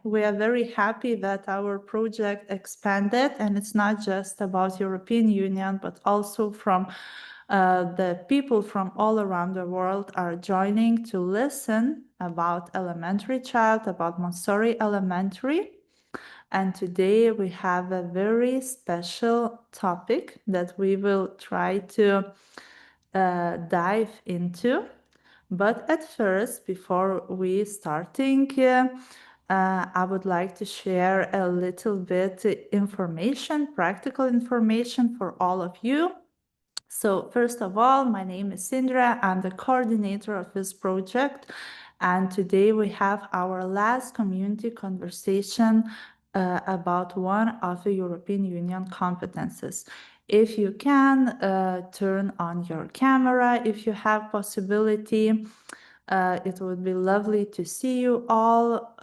We are very happy that our project expanded, and it's not just about European Union, but also from the people from all around the world are joining to listen about elementary child, about Montessori Elementary. And today we have a very special topic that we will try to dive into. But at first, before we starting, I would like to share a little bit information, practical information for all of you. So first of all, my name is Sindra. I'm the coordinator of this project. And today we have our last community conversation about one of the European Union competences. If you can turn on your camera, if you have possibility, it would be lovely to see you all.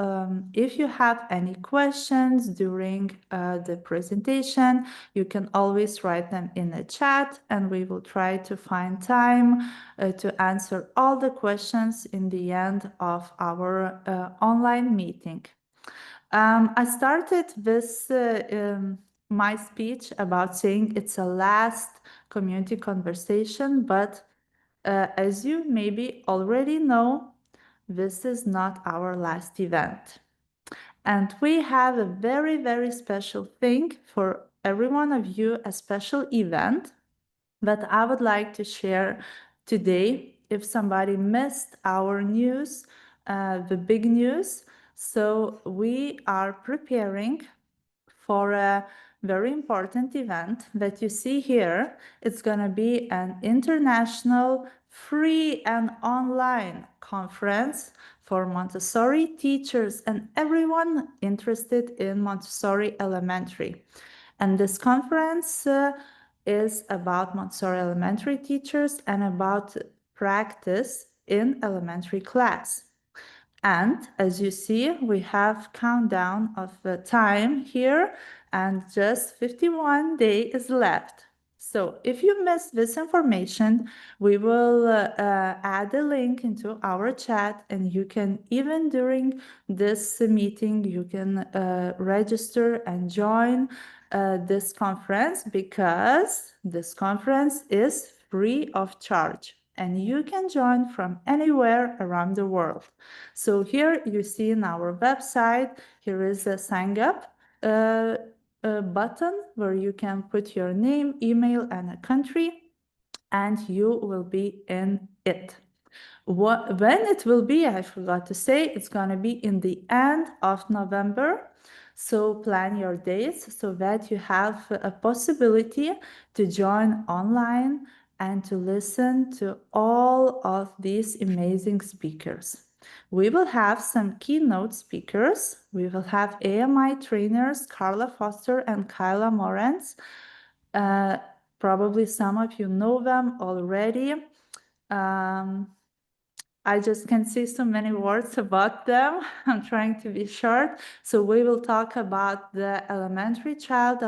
If you have any questions during the presentation, you can always write them in the chat, and we will try to find time to answer all the questions in the end of our online meeting. I started this my speech about saying it's a last community conversation, but as you maybe already know, this is not our last event. And we have a very, very special thing for every one of you, a special event that I would like to share today. If somebody missed our news, the big news, so we are preparing for a very important event that you see here. It's going to be an international free and online conference for Montessori teachers and everyone interested in Montessori Elementary. And this conference is about Montessori Elementary teachers and about practice in elementary class. And as you see, we have countdown of the time here, and just 51 days left. So if you missed this information, we will add a link into our chat, and you can, even during this meeting, you can register and join this conference, because this conference is free of charge. And you can join from anywhere around the world. So here you see in our website, here is a sign up button where you can put your name, email, and a country, and you will be in it. When it will be, I forgot to say, it's going to be in the end of November. So plan your dates so that you have a possibility to join online and to listen to all of these amazing speakers. We will have some keynote speakers. We will have AMI trainers, Carla Foster and Kyla Morenz. Probably some of you know them already. I just can say so many words about them. I'm trying to be short. So we will talk about the elementary child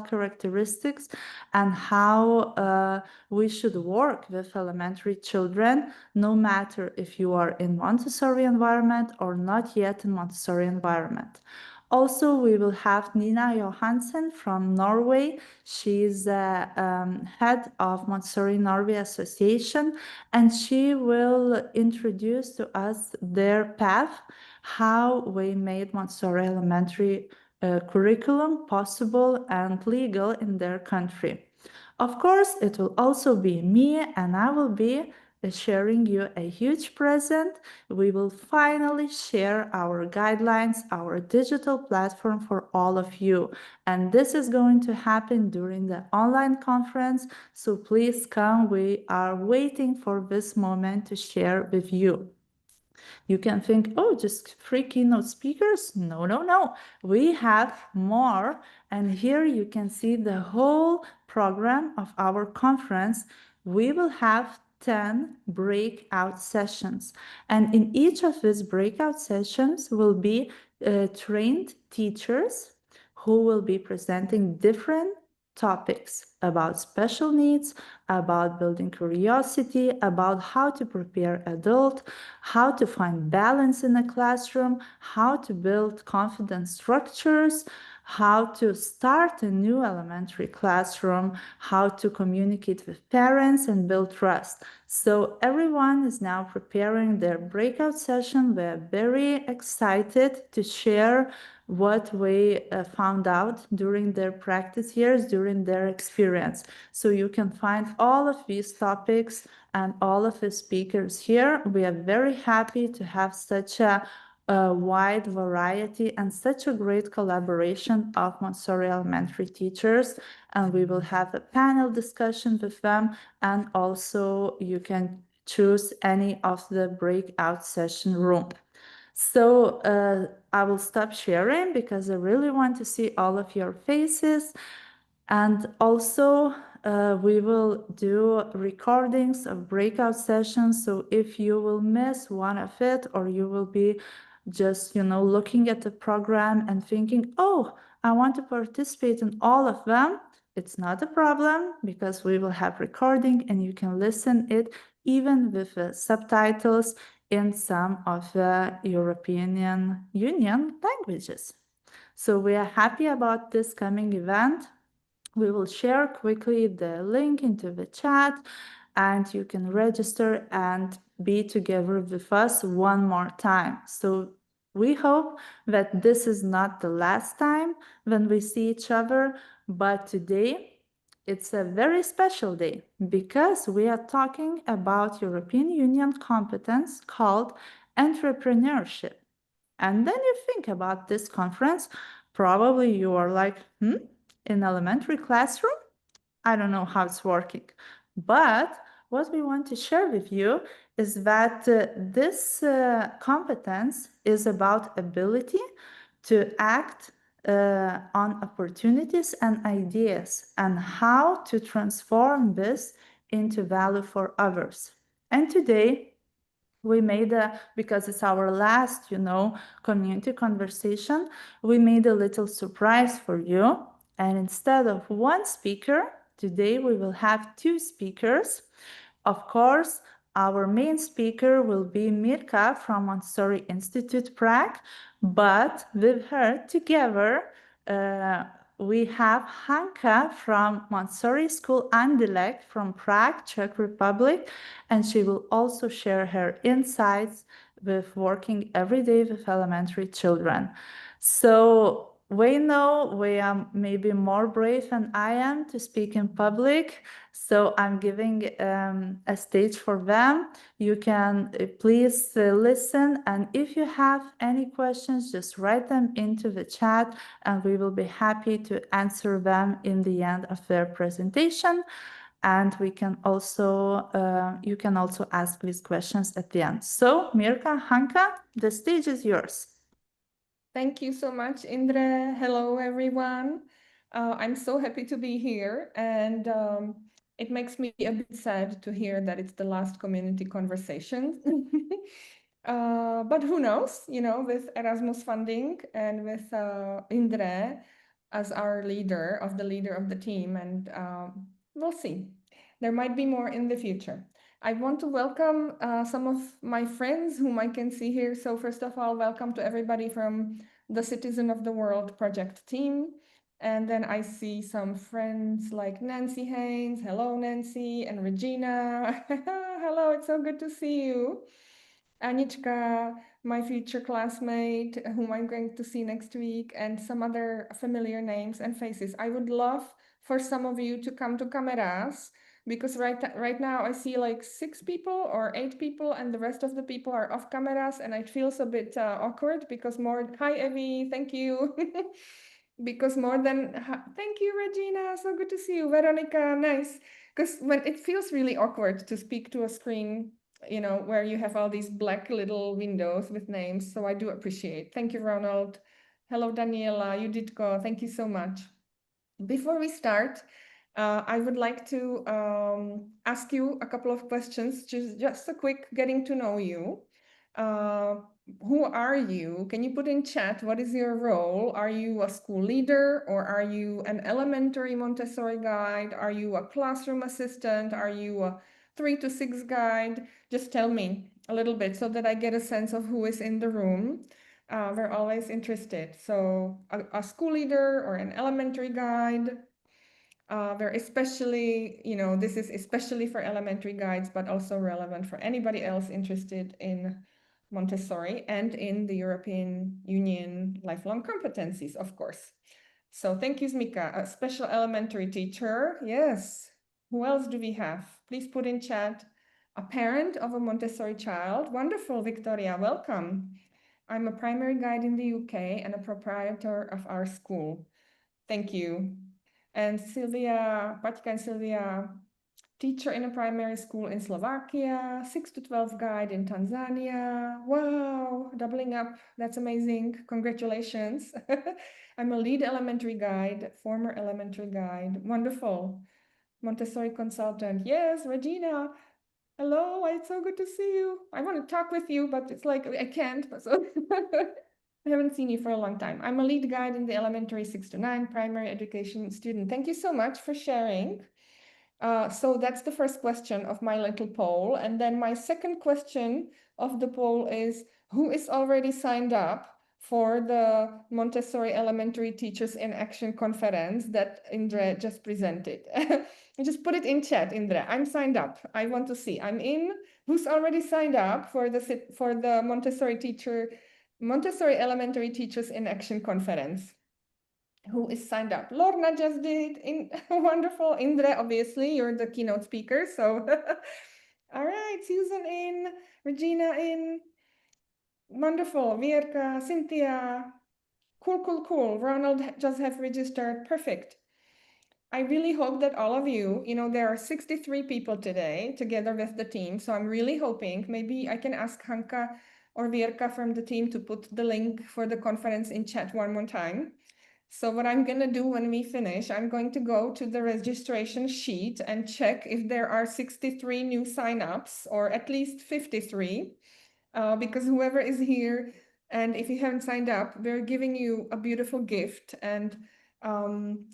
characteristics, and how we should work with elementary children, no matter if you are in Montessori environment or not yet in Montessori environment. Also, we will have Nina Johansen from Norway. She's head of Montessori Norway Association, and she will introduce to us their path, how we made Montessori Elementary curriculum possible and legal in their country. Of course, it will also be me, and I will be sharing you a huge present. We will finally share our guidelines, our digital platform for all of you. And this is going to happen during the online conference. So please come. We are waiting for this moment to share with you. You can think, oh, just free keynote speakers? No, no, no. We have more. And here you can see the whole program of our conference. We will have 10 breakout sessions. And in each of these breakout sessions will be trained teachers who will be presenting different topics about special needs, about building curiosity, about how to prepare adult, how to find balance in a classroom, how to build confident structures, how to start a new elementary classroom, how to communicate with parents and build trust. So everyone is now preparing their breakout session. We're very excited to share what we found out during their practice years, during their experience. So you can find all of these topics and all of the speakers here. We are very happy to have such a wide variety and such a great collaboration of Montessori elementary teachers. And we will have a panel discussion with them. And also you can choose any of the breakout session room. So I will stop sharing because I really want to see all of your faces. And also we will do recordings of breakout sessions. So if you will miss one of it, or you will be just, looking at the program and thinking, oh, I want to participate in all of them, it's not a problem, because we will have recording and you can listen it even with the subtitles in some of the European Union languages. So we are happy about this coming event. We will share quickly the link into the chat, and you can register and be together with us one more time. So we hope that this is not the last time when we see each other, but today it's a very special day because we are talking about European Union competence called entrepreneurship. And then you think about this conference, probably you are like, in elementary classroom? I don't know how it's working. But what we want to share with you is that this competence is about ability to act on opportunities and ideas and how to transform this into value for others. And today, we made because it's our last, community conversation, we made a little surprise for you. And instead of one speaker, today we will have two speakers. Of course, our main speaker will be Mirka from Montessori Institute Prague, but with her together, we have Hanka from Montessori School Andilek from Prague, Czech Republic, and she will also share her insights with working every day with elementary children. So we know we are maybe more brave than I am to speak in public, so I'm giving a stage for them. You can please listen, and if you have any questions, just write them into the chat, and we will be happy to answer them in the end of their presentation. And we can also, you can also ask these questions at the end. So Mirka, Hanka, the stage is yours. Thank you so much, Indre. Hello, everyone. I'm so happy to be here, and it makes me a bit sad to hear that it's the last community conversation. But who knows, with Erasmus funding and with Indre as our leader of the team, and we'll see. There might be more in the future. I want to welcome some of my friends whom I can see here. So first of all, welcome to everybody from the Citizen of the World project team. And then I see some friends like Nancy Haynes. Hello, Nancy, and Regina. Hello, it's so good to see you. Anička, my future classmate, whom I'm going to see next week, and some other familiar names and faces. I would love for some of you to come to cameras, because right now I see like 6 people or 8 people, and the rest of the people are off cameras, and it feels a bit awkward because hi Evie, thank you. Because thank you, Regina, so good to see you. Veronica, nice. Because when it feels really awkward to speak to a screen, where you have all these black little windows with names. So I do appreciate. Thank you, Ronald. Hello, Daniela, Juditko, thank you so much. Before we start, I would like to ask you a couple of questions, just a quick getting to know you. Who are you? Can you put in chat, what is your role? Are you a school leader, or are you an elementary Montessori guide? Are you a classroom assistant? Are you a 3 to 6 guide? Just tell me a little bit so that I get a sense of who is in the room. We're always interested. So a school leader or an elementary guide. We're especially, this is especially for elementary guides, but also relevant for anybody else interested in Montessori and in the European Union lifelong competencies, of course. So thank you, Zmika. A special elementary teacher. Yes. Who else do we have? Please put in chat. A parent of a Montessori child. Wonderful, Victoria. Welcome. I'm a primary guide in the UK and a proprietor of our school. Thank you. And Sylvia, Paťka and Sylvia, teacher in a primary school in Slovakia, 6 to 12 guide in Tanzania. Wow, doubling up. That's amazing. Congratulations. I'm a lead elementary guide, former elementary guide. Wonderful. Montessori consultant. Yes, Regina. Hello, it's so good to see you. I want to talk with you, but it's like I can't. So I haven't seen you for a long time. I'm a lead guide in the elementary 6 to 9 primary education student. Thank you so much for sharing. So that's the first question of my little poll. And then my second question of the poll is, who is already signed up for the Montessori Elementary Teachers in Action conference that Indra just presented? Just put it in chat, Indra. I'm signed up. I want to see. I'm in. Who's already signed up for the Montessori Elementary Teachers in Action conference? Who is signed up? Lorna just did. Wonderful. Indra, obviously, you're the keynote speaker. So, all right, Susan in, Regina in. Wonderful. Mirka, Cynthia. Cool, cool, cool. Ronald just have registered. Perfect. I really hope that all of you, there are 63 people today together with the team. So I'm really hoping maybe I can ask Hanka or Mirka from the team to put the link for the conference in chat one more time. So what I'm going to do when we finish, I'm going to go to the registration sheet and check if there are 63 new signups or at least 53, because whoever is here, and if you haven't signed up, we're giving you a beautiful gift. And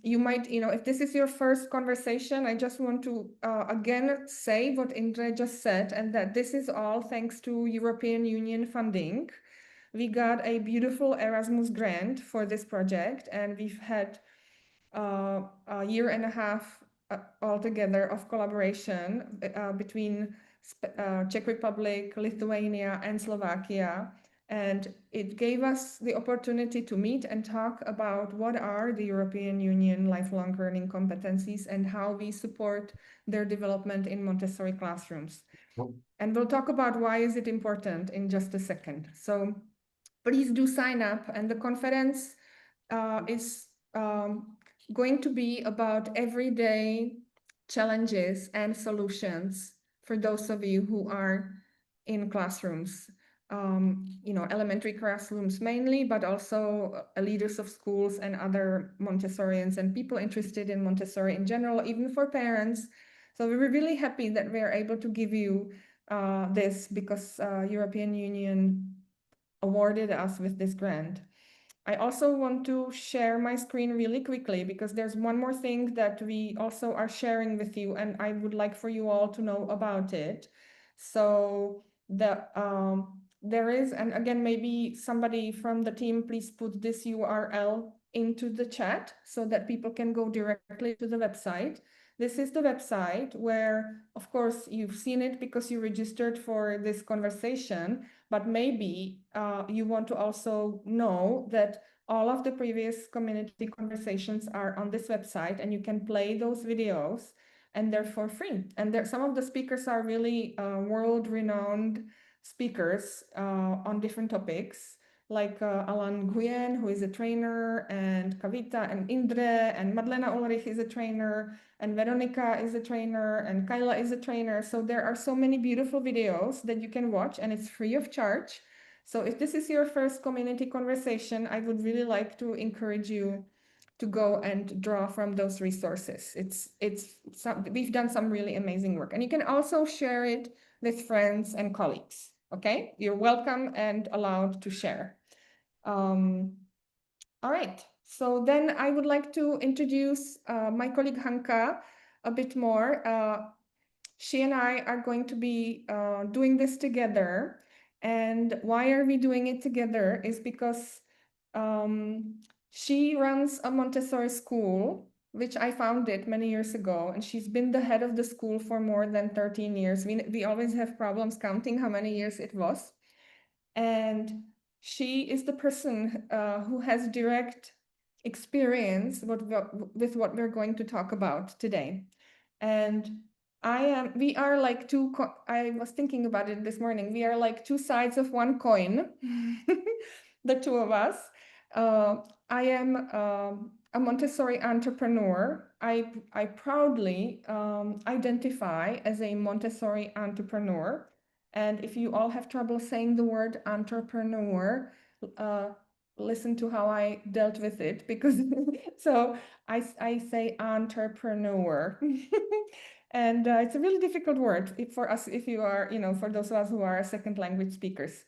you might, if this is your first conversation, I just want to again say what Indra just said, and that this is all thanks to European Union funding. We got a beautiful Erasmus grant for this project, and we've had a year and a half altogether of collaboration between Czech Republic, Lithuania, and Slovakia. And it gave us the opportunity to meet and talk about what are the European Union lifelong learning competencies and how we support their development in Montessori classrooms. And we'll talk about why is it important in just a second. So please do sign up, and the conference is going to be about everyday challenges and solutions for those of you who are in classrooms, elementary classrooms mainly, but also leaders of schools and other Montessorians and people interested in Montessori in general, even for parents. So we're really happy that we're able to give you this because European Union awarded us with this grant. I also want to share my screen really quickly because there's one more thing that we also are sharing with you, and I would like for you all to know about it. So there is, and again, maybe somebody from the team, please put this URL into the chat so that people can go directly to the website. This is the website where, of course, you've seen it because you registered for this conversation, but maybe you want to also know that all of the previous community conversations are on this website, and you can play those videos, and they're for free. And some of the speakers are really world-renowned speakers on different topics, like Alan Nguyen, who is a trainer, and Kavita and Indre, and Madlena Ulrich is a trainer, and Veronica is a trainer, and Kyla is a trainer. So there are so many beautiful videos that you can watch, and it's free of charge. So if this is your first community conversation, I would really like to encourage you to go and draw from those resources. We've done some really amazing work, and you can also share it with friends and colleagues. Okay, you're welcome and allowed to share. All right, so then I would like to introduce my colleague Hanka a bit more. She and I are going to be doing this together. And why are we doing it together is because she runs a Montessori school, which I founded many years ago, and she's been the head of the school for more than 13 years. We always have problems counting how many years it was. And she is the person who has direct experience with what we're going to talk about today. And we are like I was thinking about it this morning. We are like two sides of one coin, the two of us. I am a Montessori entrepreneur. I proudly identify as a Montessori entrepreneur. And if you all have trouble saying the word entrepreneur, listen to how I dealt with it, because so I say entrepreneur. And it's a really difficult word for us if you are, for those of us who are second language speakers.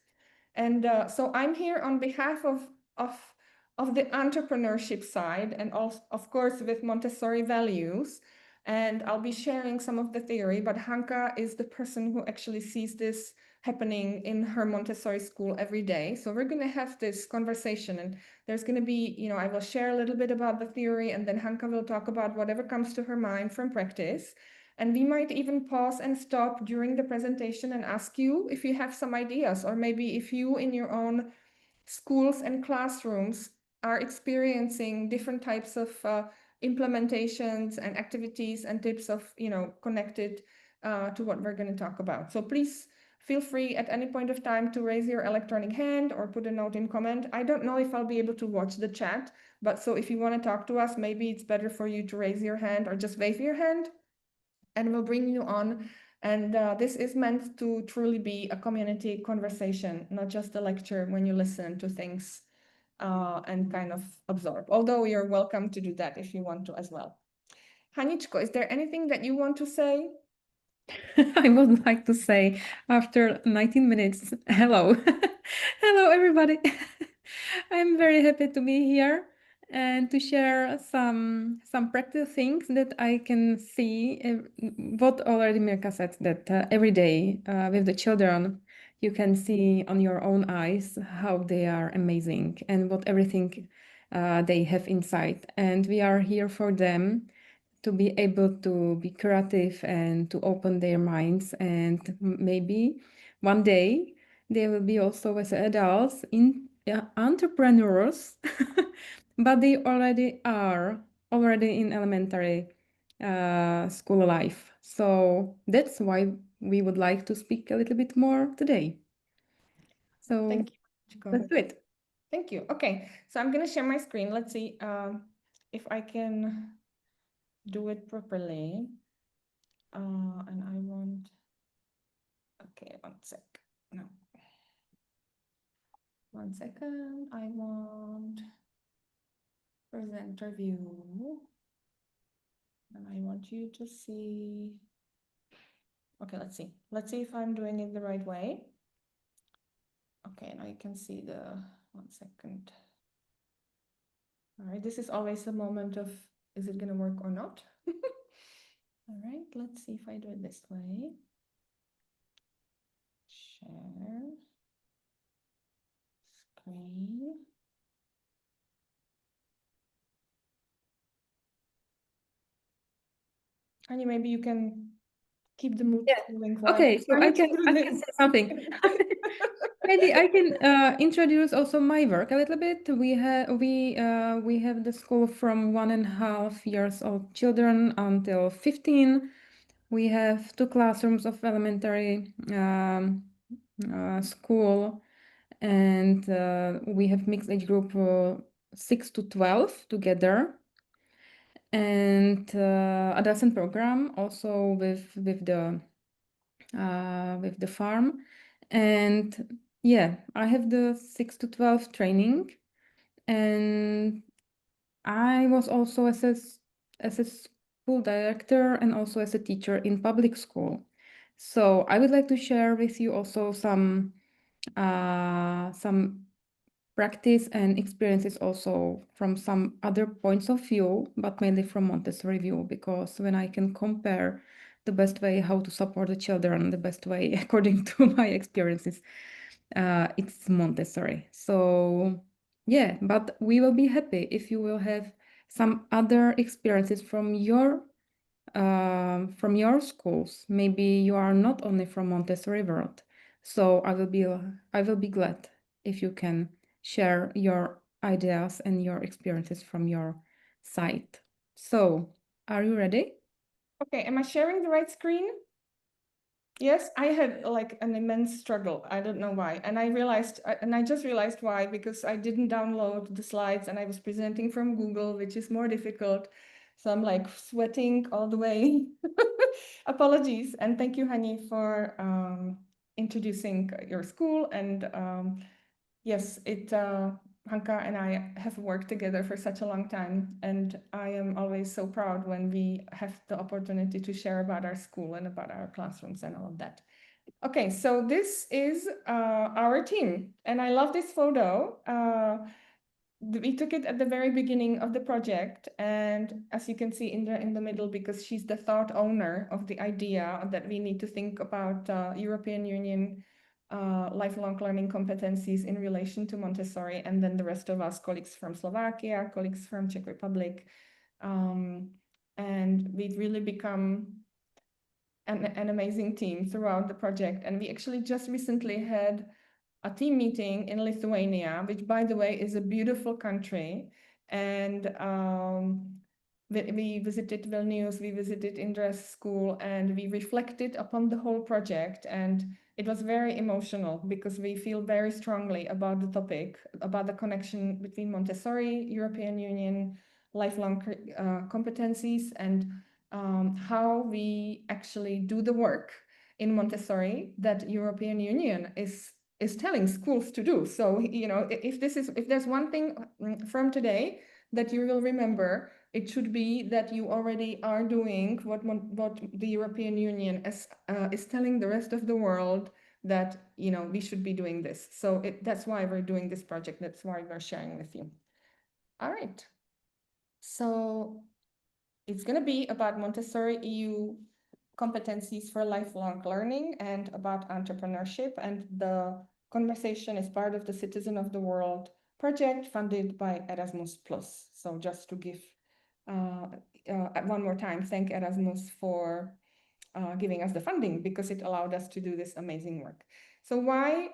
And so I'm here on behalf of the entrepreneurship side, and also, of course, with Montessori values. And I'll be sharing some of the theory, but Hanka is the person who actually sees this happening in her Montessori school every day. So we're going to have this conversation, and there's going to be, I will share a little bit about the theory, and then Hanka will talk about whatever comes to her mind from practice. And we might even pause and stop during the presentation and ask you if you have some ideas, or maybe if you in your own schools and classrooms are experiencing different types of implementations and activities and tips of, connected to what we're going to talk about. So please feel free at any point of time to raise your electronic hand or put a note in comment. I don't know if I'll be able to watch the chat, but so if you want to talk to us, maybe it's better for you to raise your hand or just wave your hand, and we'll bring you on. And this is meant to truly be a community conversation, not just a lecture when you listen to things and kind of absorb. Although you're welcome to do that if you want to as well. Haničko, is there anything that you want to say? I would like to say, after 19 minutes, hello. Hello, everybody. I'm very happy to be here and to share some practical things that I can see, what already Mirka said, that every day with the children, you can see on your own eyes how they are amazing and what everything they have inside. And we are here for them to be able to be creative and to open their minds, and maybe one day they will be also as adults entrepreneurs, but they already are in elementary school life. So that's why we would like to speak a little bit more today. So Thank you, Haničko. let's do it. Thank you. Okay, so I'm going to share my screen. Let's see if I can do it properly. And I want, okay, one sec. No. 1 second. I want presenter view. And I want you to see. Okay, let's see. Let's see if I'm doing it the right way. Okay, now you can see the 1 second. All right, this is always a moment of, is it going to work or not? All right, let's see if I do it this way. Share screen. Annie, maybe you can keep the mood moving. Okay, so I can say something. Maybe I can introduce also my work a little bit. We have the school from 1.5 years old children until 15. We have 2 classrooms of elementary school, and we have mixed age group 6 to 12 together, and adolescent program also with the farm. And yeah, I have the 6 to 12 training, and I was also as a school director and also as a teacher in public school. So I would like to share with you also some practice and experiences also from some other points of view, but mainly from Montessori view, because when I can compare the best way how to support the children, the best way according to my experiences, it's Montessori. So yeah, but we will be happy if you will have some other experiences from your schools. Maybe you are not only from Montessori world. So I will be glad if you can share your ideas and your experiences from your side. So, are you ready? Okay, am I sharing the right screen? Yes, I had like an immense struggle. I don't know why. And I just realized why, because I didn't download the slides and I was presenting from Google, which is more difficult. So I'm like sweating all the way. Apologies. And thank you, Hani, for introducing your school. And yes, Hanka and I have worked together for such a long time, and I am always so proud when we have the opportunity to share about our school and about our classrooms and all of that. Okay, so this is our team, and I love this photo. We took it at the very beginning of the project, and as you can see in the middle, because she's the thought owner of the idea that we need to think about European Union lifelong learning competencies in relation to Montessori, and then the rest of us, colleagues from Slovakia, colleagues from Czech Republic, and we've really become an amazing team throughout the project. And we actually just recently had a team meeting in Lithuania, which, by the way, is a beautiful country. And we visited Vilnius, we visited Indra's school, and we reflected upon the whole project. And it was very emotional because we feel very strongly about the topic, about the connection between Montessori, European Union, lifelong competencies, and how we actually do the work in Montessori that European Union is telling schools to do. So, you know, if there's one thing from today that you will remember, it should be that you already are doing what the European Union is telling the rest of the world, that, you know, we should be doing this. So that's why we're doing this project. That's why we're sharing with you. All right. So it's going to be about Montessori EU competencies for lifelong learning and about entrepreneurship. And the conversation is part of the Citizen of the World project funded by Erasmus+. So just to give one more time, thank Erasmus for giving us the funding, because it allowed us to do this amazing work. So why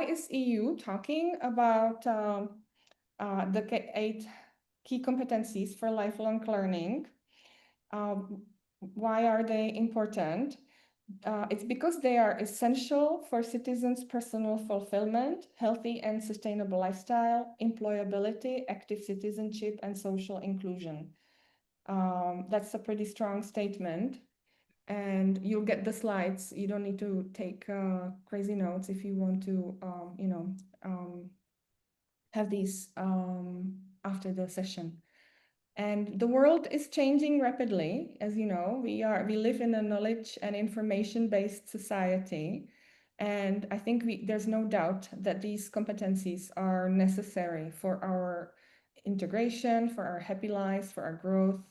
is EU talking about the 8 key competencies for lifelong learning? Why are they important? It's because they are essential for citizens' personal fulfillment, healthy and sustainable lifestyle, employability, active citizenship, and social inclusion. That's a pretty strong statement. And you'll get the slides. You don't need to take crazy notes if you want to, have these after the session. And the world is changing rapidly. As you know, we live in a knowledge and information-based society. And I think there's no doubt that these competencies are necessary for our integration, for our happy lives, for our growth,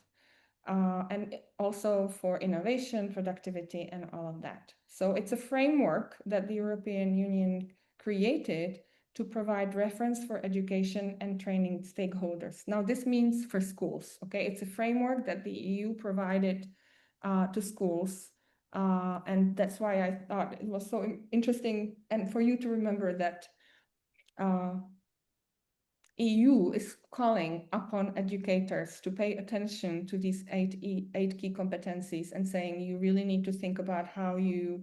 and also for innovation, productivity, and all of that. So it's a framework that the European Union created to provide reference for education and training stakeholders. Now, this means for schools, okay? It's a framework that the EU provided to schools. And that's why I thought it was so interesting, and for you to remember that EU is calling upon educators to pay attention to these eight key competencies, and saying you really need to think about how you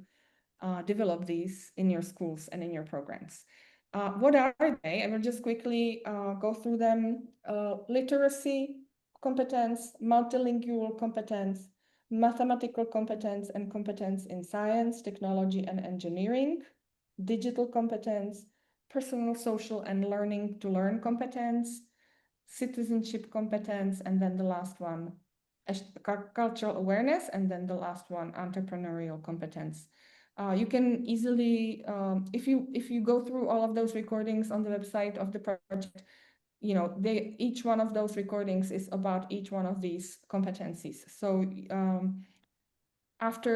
develop these in your schools and in your programs. What are they? I will just quickly go through them. Literacy competence, multilingual competence, mathematical competence and competence in science, technology, and engineering, digital competence, personal, social, and learning to learn competence, citizenship competence, and then the last one, cultural awareness, and then the last one, entrepreneurial competence. You can easily, if you go through all of those recordings on the website of the project, you know, each one of those recordings is about each one of these competencies. So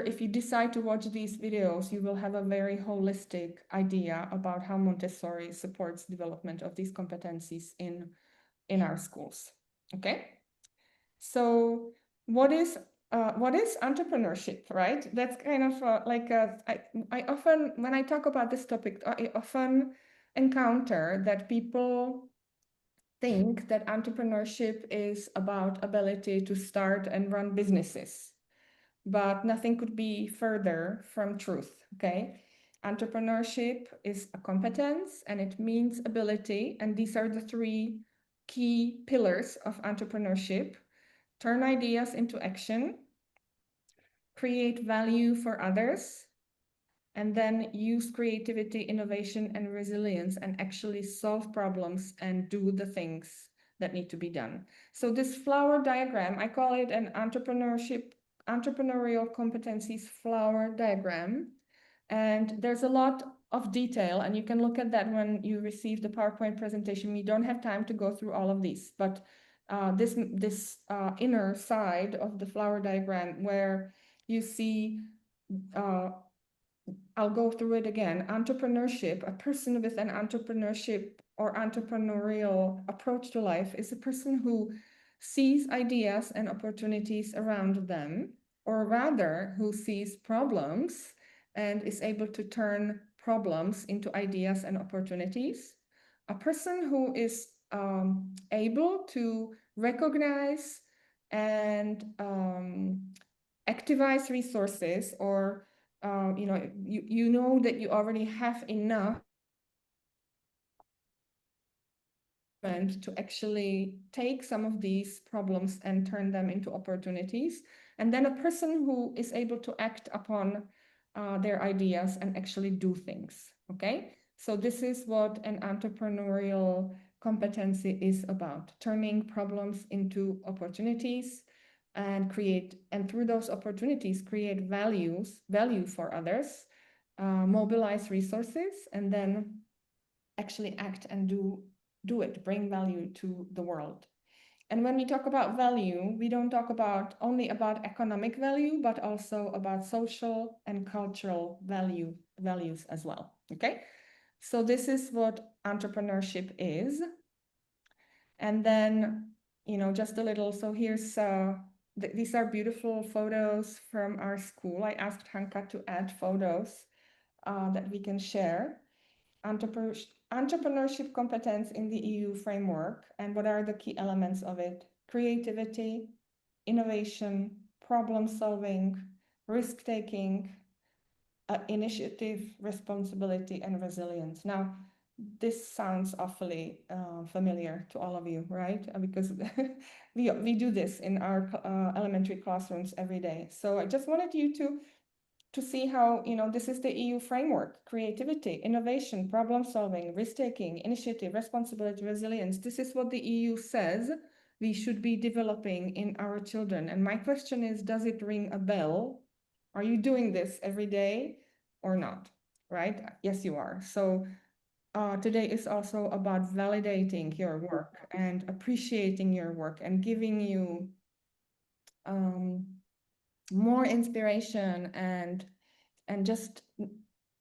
if you decide to watch these videos, you will have a very holistic idea about how Montessori supports development of these competencies in our schools. Okay, so what is entrepreneurship, right? That's kind of I often, when I talk about this topic, I often encounter that people think that entrepreneurship is about ability to start and run businesses, but nothing could be further from truth, okay? Entrepreneurship is a competence and it means ability, and these are the three key pillars of entrepreneurship: turn ideas into action, create value for others, and then use creativity, innovation, and resilience and actually solve problems and do the things that need to be done. So this flower diagram, I call it an entrepreneurial competencies flower diagram. And there's a lot of detail, and you can look at that when you receive the PowerPoint presentation. We don't have time to go through all of these, but this inner side of the flower diagram where you see, I'll go through it again. Entrepreneurship, a person with an entrepreneurship or entrepreneurial approach to life is a person who sees ideas and opportunities around them, or rather who sees problems and is able to turn problems into ideas and opportunities. A person who is able to recognize and activize resources, or you know that you already have enough to actually take some of these problems and turn them into opportunities. And then a person who is able to act upon their ideas and actually do things, okay? So this is what an entrepreneurial competency is about: turning problems into opportunities and through those opportunities, create value for others, mobilize resources, and then actually act and do it, bring value to the world. And when we talk about value, we don't talk only about economic value, but also about social and cultural values as well, okay? So this is what entrepreneurship is. And then, just a little, so here's, these are beautiful photos from our school. I asked Hanka to add photos that we can share. Entrepreneurship competence in the EU framework, and what are the key elements of it? Creativity, innovation, problem solving, risk-taking, initiative, responsibility, and resilience. Now, this sounds awfully familiar to all of you, right? Because we do this in our elementary classrooms every day. So I just wanted you to see how, this is the EU framework: creativity, innovation, problem solving, risk-taking, initiative, responsibility, resilience. This is what the EU says we should be developing in our children. And my question is, does it ring a bell? Are you doing this every day or not, right? Yes, you are. So today is also about validating your work and appreciating your work and giving you more inspiration and just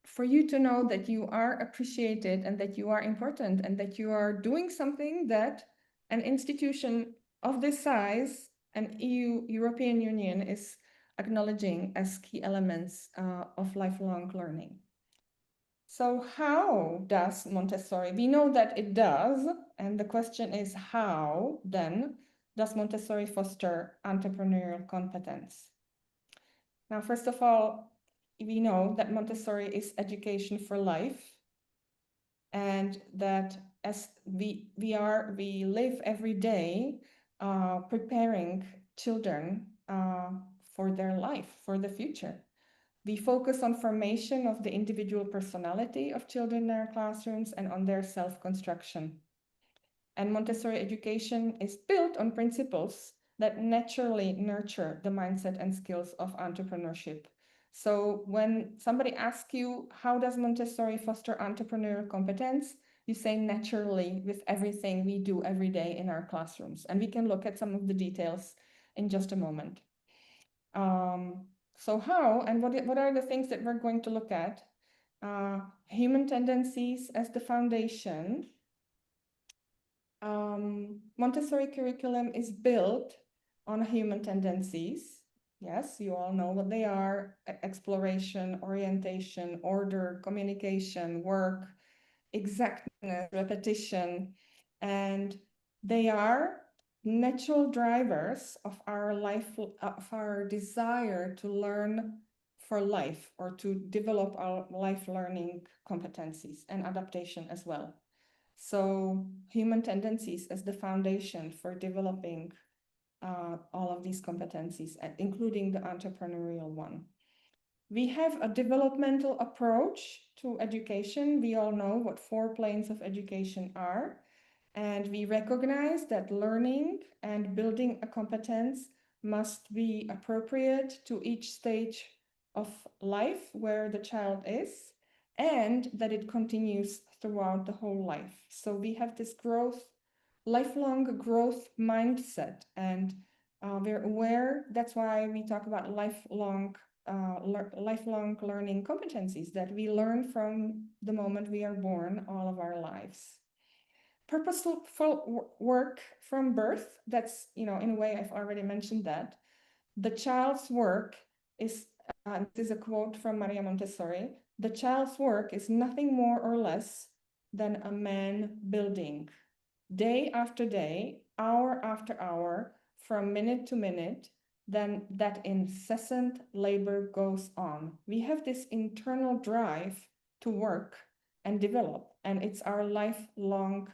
for you to know that you are appreciated and that you are important and that you are doing something that an institution of this size, an European Union, is acknowledging as key elements of lifelong learning. So how does Montessori, we know that it does, and the question is how then does Montessori foster entrepreneurial competence? Now, first of all, we know that Montessori is education for life, and that as we live every day preparing children for their life, for the future. We focus on formation of the individual personality of children in our classrooms and on their self-construction. And Montessori education is built on principles that naturally nurture the mindset and skills of entrepreneurship. So when somebody asks you, how does Montessori foster entrepreneurial competence? You say naturally with everything we do every day in our classrooms. And we can look at some of the details in just a moment. So how and what are the things that we're going to look at? Human tendencies as the foundation. Montessori curriculum is built on human tendencies. Yes, you all know what they are: exploration, orientation, order, communication, work, exactness, repetition, and they are natural drivers of our life, of our desire to learn for life, or to develop our life learning competencies and adaptation as well. So human tendencies as the foundation for developing all of these competencies, including the entrepreneurial one. We have a developmental approach to education. We all know what 4 planes of education are, and we recognize that learning and building a competence must be appropriate to each stage of life where the child is, and that it continues throughout the whole life. So we have this lifelong growth mindset, and we're aware. That's why we talk about lifelong learning competencies, that we learn from the moment we are born all of our lives. Purposeful work from birth, that's, in a way, I've already mentioned that. The child's work is, this is a quote from Maria Montessori, the child's work is nothing more or less than a man building. Day after day, hour after hour, from minute to minute, then that incessant labor goes on. We have this internal drive to work and develop, and it's our lifelong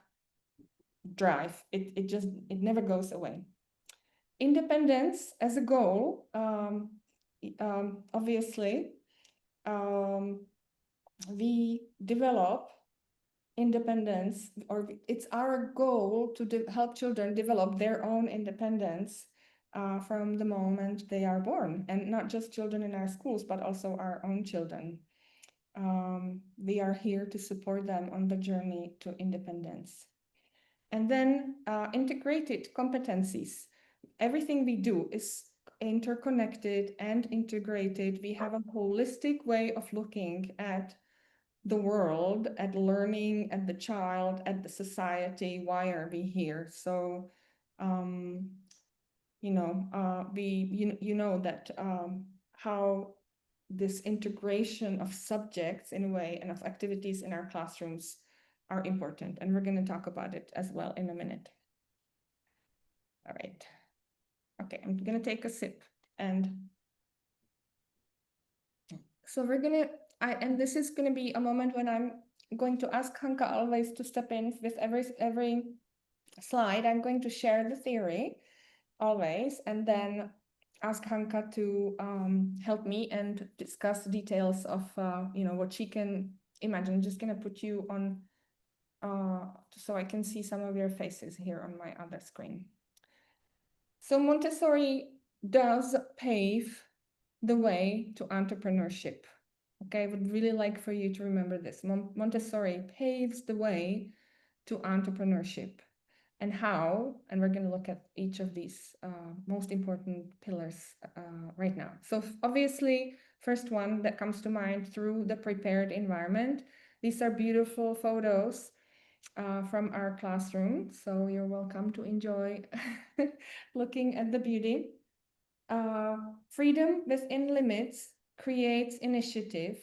drive. It never goes away. Independence as a goal, obviously, we develop independence, or it's our goal to help children develop their own independence from the moment they are born, and not just children in our schools, but also our own children. We are here to support them on the journey to independence. And then integrated competencies. Everything we do is interconnected and integrated. We have a holistic way of looking at the world, at learning, at the child, at the society. Why are we here? So, you know that how this integration of subjects, in a way, and of activities in our classrooms are important. And we're going to talk about it as well in a minute. All right. Okay, I'm going to take a sip. And so we're going to, and this is going to be a moment when I'm going to ask Hanka always to step in with every slide. I'm going to share the theory always, and then ask Hanka to help me and discuss details of what she can imagine. I'm just going to put you on so I can see some of your faces here on my other screen. So Montessori does pave the way to entrepreneurship. Okay, I would really like for you to remember this. Montessori paves the way to entrepreneurship. And how, and we're going to look at each of these most important pillars right now. So obviously, first one that comes to mind, through the prepared environment. These are beautiful photos from our classroom, so you're welcome to enjoy looking at the beauty. Freedom within limits creates initiative.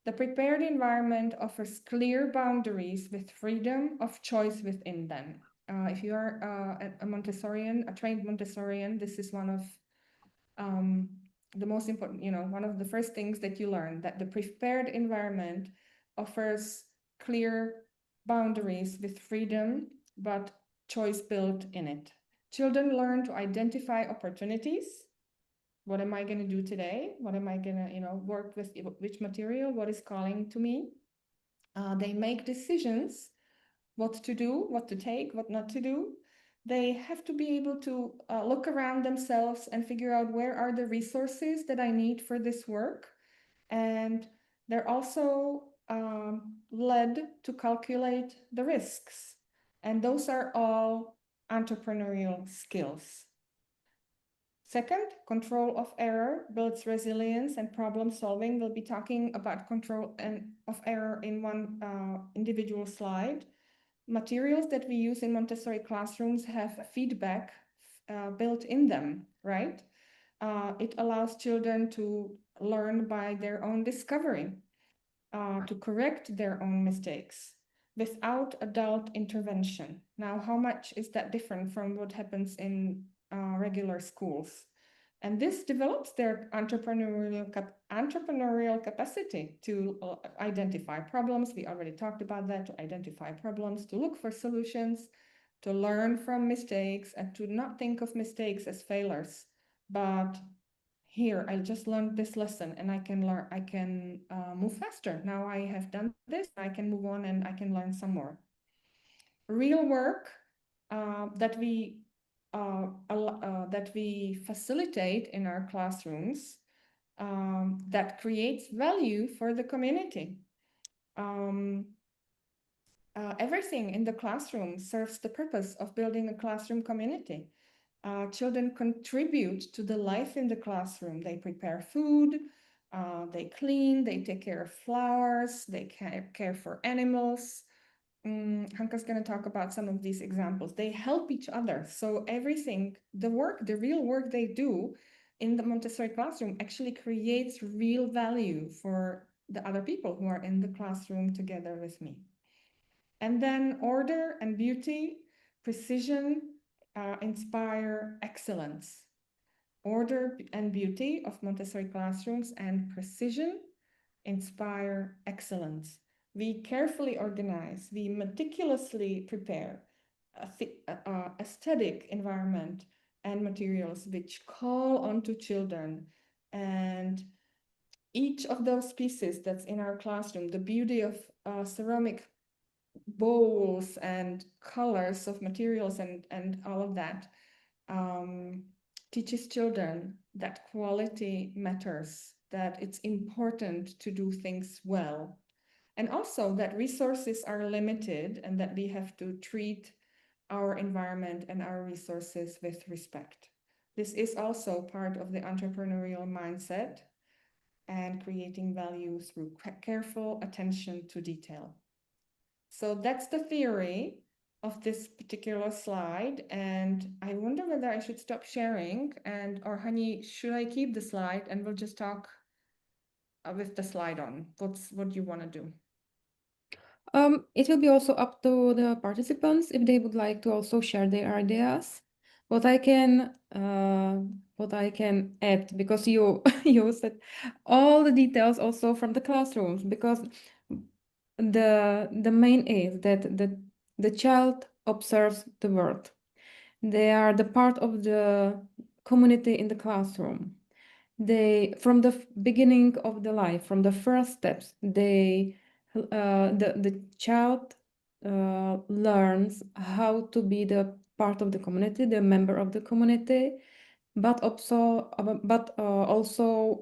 The prepared environment offers clear boundaries with freedom of choice within them. If you are a Montessorian, a trained Montessorian, this is one of the most important, one of the first things that you learn, that the prepared environment offers clear boundaries with freedom, but choice built in it. Children learn to identify opportunities. What am I going to do today? What am I going to, work with? Which material? What is calling to me? They make decisions, what to do, what to take, what not to do. They have to be able to look around themselves and figure out where are the resources that I need for this work. And they're also led to calculate the risks. And those are all entrepreneurial skills. Second, control of error builds resilience and problem solving. We'll be talking about control of error in one individual slide. Materials that we use in Montessori classrooms have feedback built in them, right? It allows children to learn by their own discovery, to correct their own mistakes without adult intervention. Now, how much is that different from what happens in regular schools? And this develops their entrepreneurial capacity to identify problems. We already talked about that, to identify problems, to look for solutions, to learn from mistakes, and to not think of mistakes as failures, but here, I just learned this lesson and I can move faster. Now I have done this, I can move on and I can learn some more. Real work that we facilitate in our classrooms that creates value for the community. Everything in the classroom serves the purpose of building a classroom community. Children contribute to the life in the classroom. They prepare food, they clean, they take care of flowers, they care for animals. Hanka's going to talk about some of these examples. They help each other. So everything, the real work they do in the Montessori classroom actually creates real value for the other people who are in the classroom together with me. And then order and beauty, precision, inspire excellence. Order and beauty of Montessori classrooms and precision inspire excellence. We carefully organize, we meticulously prepare aesthetic environment and materials which call onto children. And each of those pieces that's in our classroom, the beauty of ceramic bowls and colors of materials and all of that, teaches children that quality matters, that it's important to do things well, and also that resources are limited and that we have to treat our environment and our resources with respect. This is also part of the entrepreneurial mindset and creating value through careful attention to detail. So that's the theory of this particular slide. And I wonder whether I should stop sharing or Hani, should I keep the slide and we'll just talk with the slide on? What do you want to do? It will be also up to the participants if they would like to also share their ideas. What I can add, because you you said all the details also from the classrooms, because the main is that the child observes the world. They are the part of the community in the classroom. They, from the beginning of the life, from the first steps, the child learns how to be the part of the community, the member of the community, but also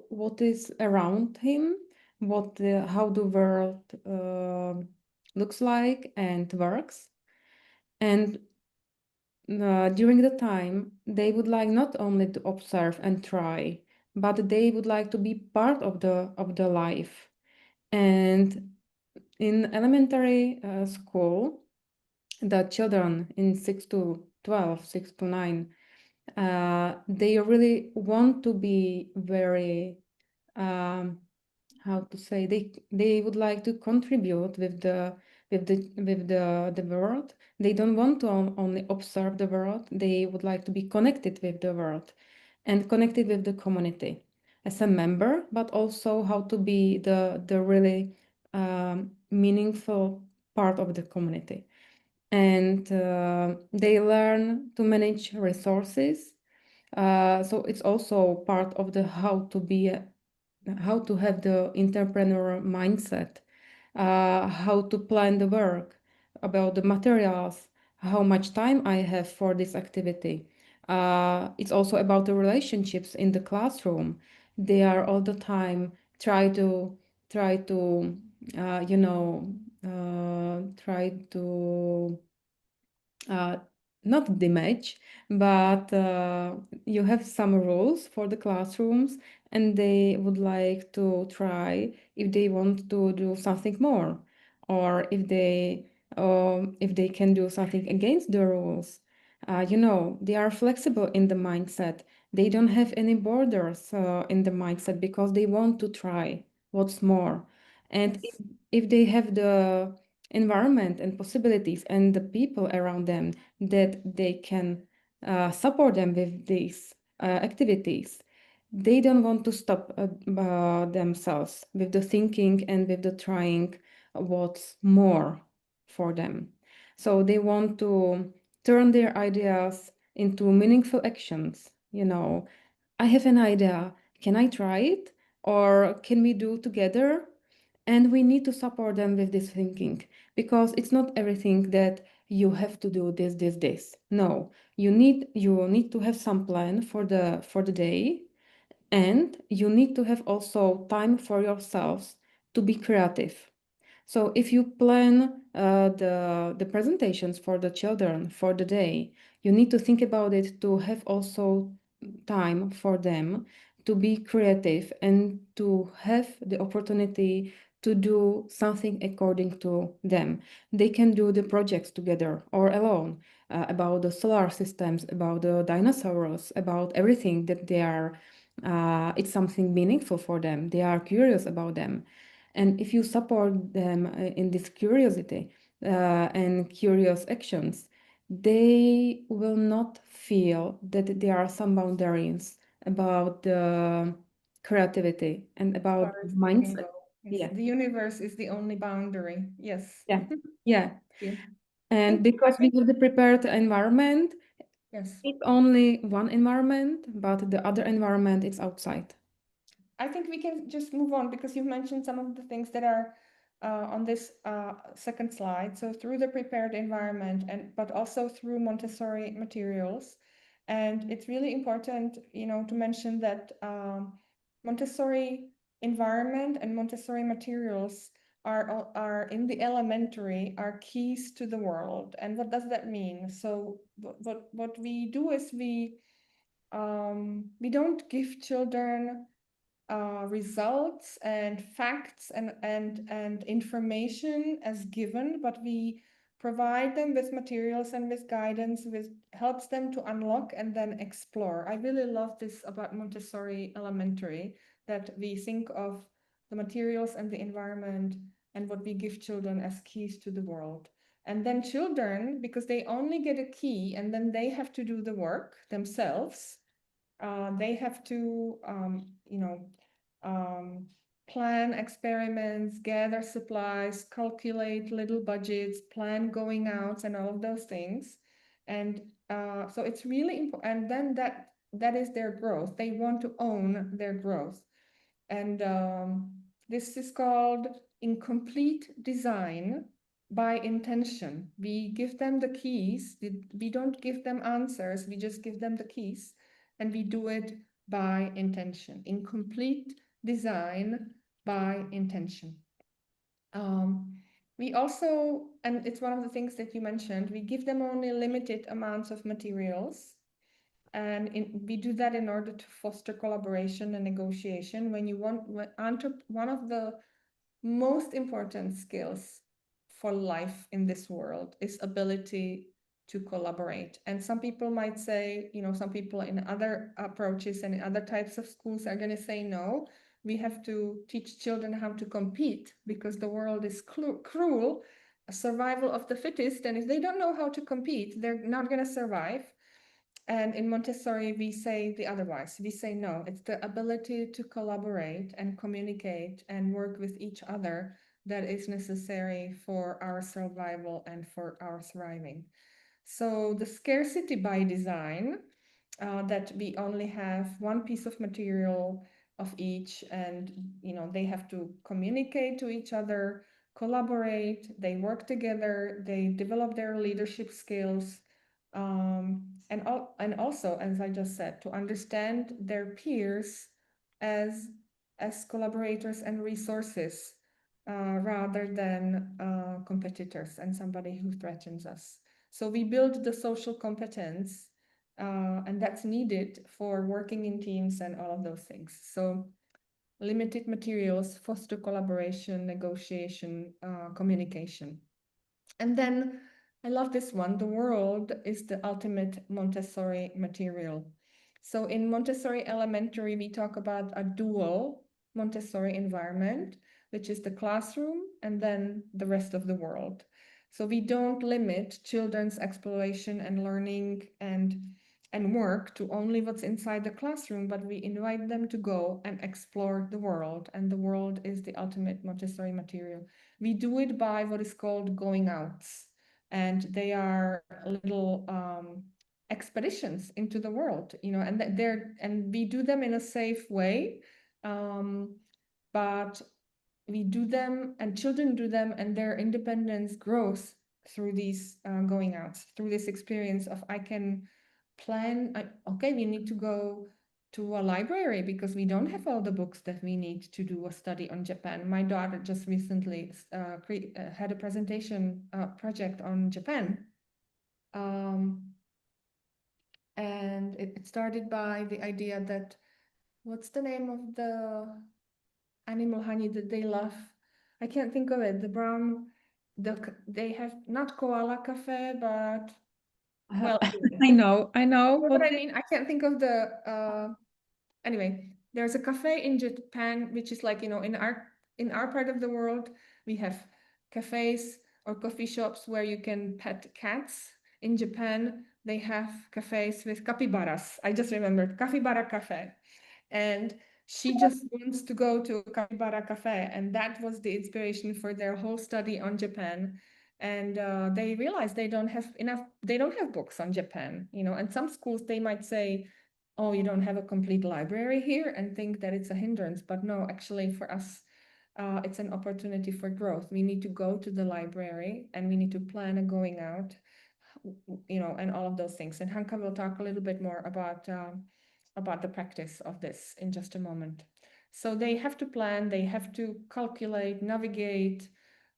what is around him, how the world looks like and works. And during the time, they would like not only to observe and try, but they would like to be part of the life. And in elementary school, the children in 6 to 12, 6 to 9, they really want to be very, how to say, they would like to contribute with the world. They don't want to only observe the world. They would like to be connected with the world and connected with the community as a member, but also how to be the really meaningful part of the community. And they learn to manage resources. So it's also part of the how to have the entrepreneur mindset, how to plan the work, about the materials, how much time I have for this activity. It's also about the relationships in the classroom. They are all the time try to you know try to uh, not damage, but you have some rules for the classrooms, and they would like to try if they want to do something more, or if they can do something against the rules. They are flexible in the mindset. They don't have any borders in the mindset because they want to try what's more. And Yes. if they have the environment and possibilities and the people around them that they can support them with these activities, they don't want to stop themselves with the thinking and with the trying what's more for them. So they want to turn their ideas into meaningful actions. I have an idea. Can I try it? Or can we do together? And we need to support them with this thinking because it's not everything that you have to do this. No, you need to have some plan for the day, and you need to have also time for yourselves to be creative. So if you plan the presentations for the children for the day, you need to think about it to have also time for them to be creative and to have the opportunity to do something according to them. They can do the projects together or alone about the solar systems, about the dinosaurs, about everything that they are. It's something meaningful for them. They are curious about them. And if you support them in this curiosity and curious actions, they will not feel that there are some boundaries about the creativity and about Far as they can mindset. go. Yes. Yeah, The universe is the only boundary. Yes. yeah, yeah. Yeah. And I because we think have the prepared environment, yes. it's only one environment, but the other environment is outside. I think we can just move on because you've mentioned some of the things that are on this second slide. So through the prepared environment but also through Montessori materials. And it's really important, to mention that Montessori environment and Montessori materials are in the elementary are keys to the world. And what does that mean? So what we do is we don't give children results and facts and information as given, but we provide them with materials and with guidance, with helps them to unlock and then explore. I really love this about Montessori Elementary, that we think of the materials and the environment and what we give children as keys to the world. And then children, because they only get a key and then they have to do the work themselves, they have to, plan experiments, gather supplies, calculate little budgets, plan going outs, and all of those things. And so it's really important. And then that is their growth. They want to own their growth. And this is called incomplete design by intention. We give them the keys. We don't give them answers. We just give them the keys, and we do it by intention. Incomplete design by intention. We also, and it's one of the things that you mentioned, we give them only limited amounts of materials. And we do that in order to foster collaboration and negotiation. One of the most important skills for life in this world is ability to collaborate. And some people might say, some people in other approaches and in other types of schools are going to say, no, we have to teach children how to compete because the world is cruel, survival of the fittest. And if they don't know how to compete, they're not going to survive. And in Montessori, we say the otherwise. We say no, it's the ability to collaborate and communicate and work with each other that is necessary for our survival and for our thriving. So the scarcity by design, that we only have one piece of material of each, and they have to communicate to each other collaborate, they work together, they develop their leadership skills, and also, as I just said, to understand their peers as collaborators and resources, rather than competitors and somebody who threatens us. So we build the social competence, and that's needed for working in teams and all of those things. So limited materials, foster collaboration, negotiation, communication. And then I love this one. The world is the ultimate Montessori material. So in Montessori Elementary, we talk about a dual Montessori environment, which is the classroom and then the rest of the world. So we don't limit children's exploration and learning and work to only what's inside the classroom, but we invite them to go and explore the world. And the world is the ultimate Montessori material. We do it by what is called going outs, and they are little expeditions into the world, and we do them in a safe way, but we do them, and children do them, and their independence grows through these going outs, through this experience of I can plan. Okay, we need to go to a library because we don't have all the books that we need to do a study on Japan. My daughter just recently had a presentation project on Japan. And it started by the idea that, what's the name of the animal honey that they love? I can't think of it. The brown, they have not koala cafe, but well, I know. you know what I mean? I can't think of the anyway, there's a cafe in Japan, which is like, in our part of the world, we have cafes or coffee shops where you can pet cats. In Japan, they have cafes with capybaras. I just remembered capybara cafe. And she just wants to go to a capybara cafe. And that was the inspiration for their whole study on Japan. And they realized they don't have books on Japan, and some schools, they might say, oh, you don't have a complete library here, and think that it's a hindrance. But no, actually for us, it's an opportunity for growth. We need to go to the library and we need to plan a going out, and all of those things. And Hanka will talk a little bit more about the practice of this in just a moment. So they have to plan, they have to calculate, navigate,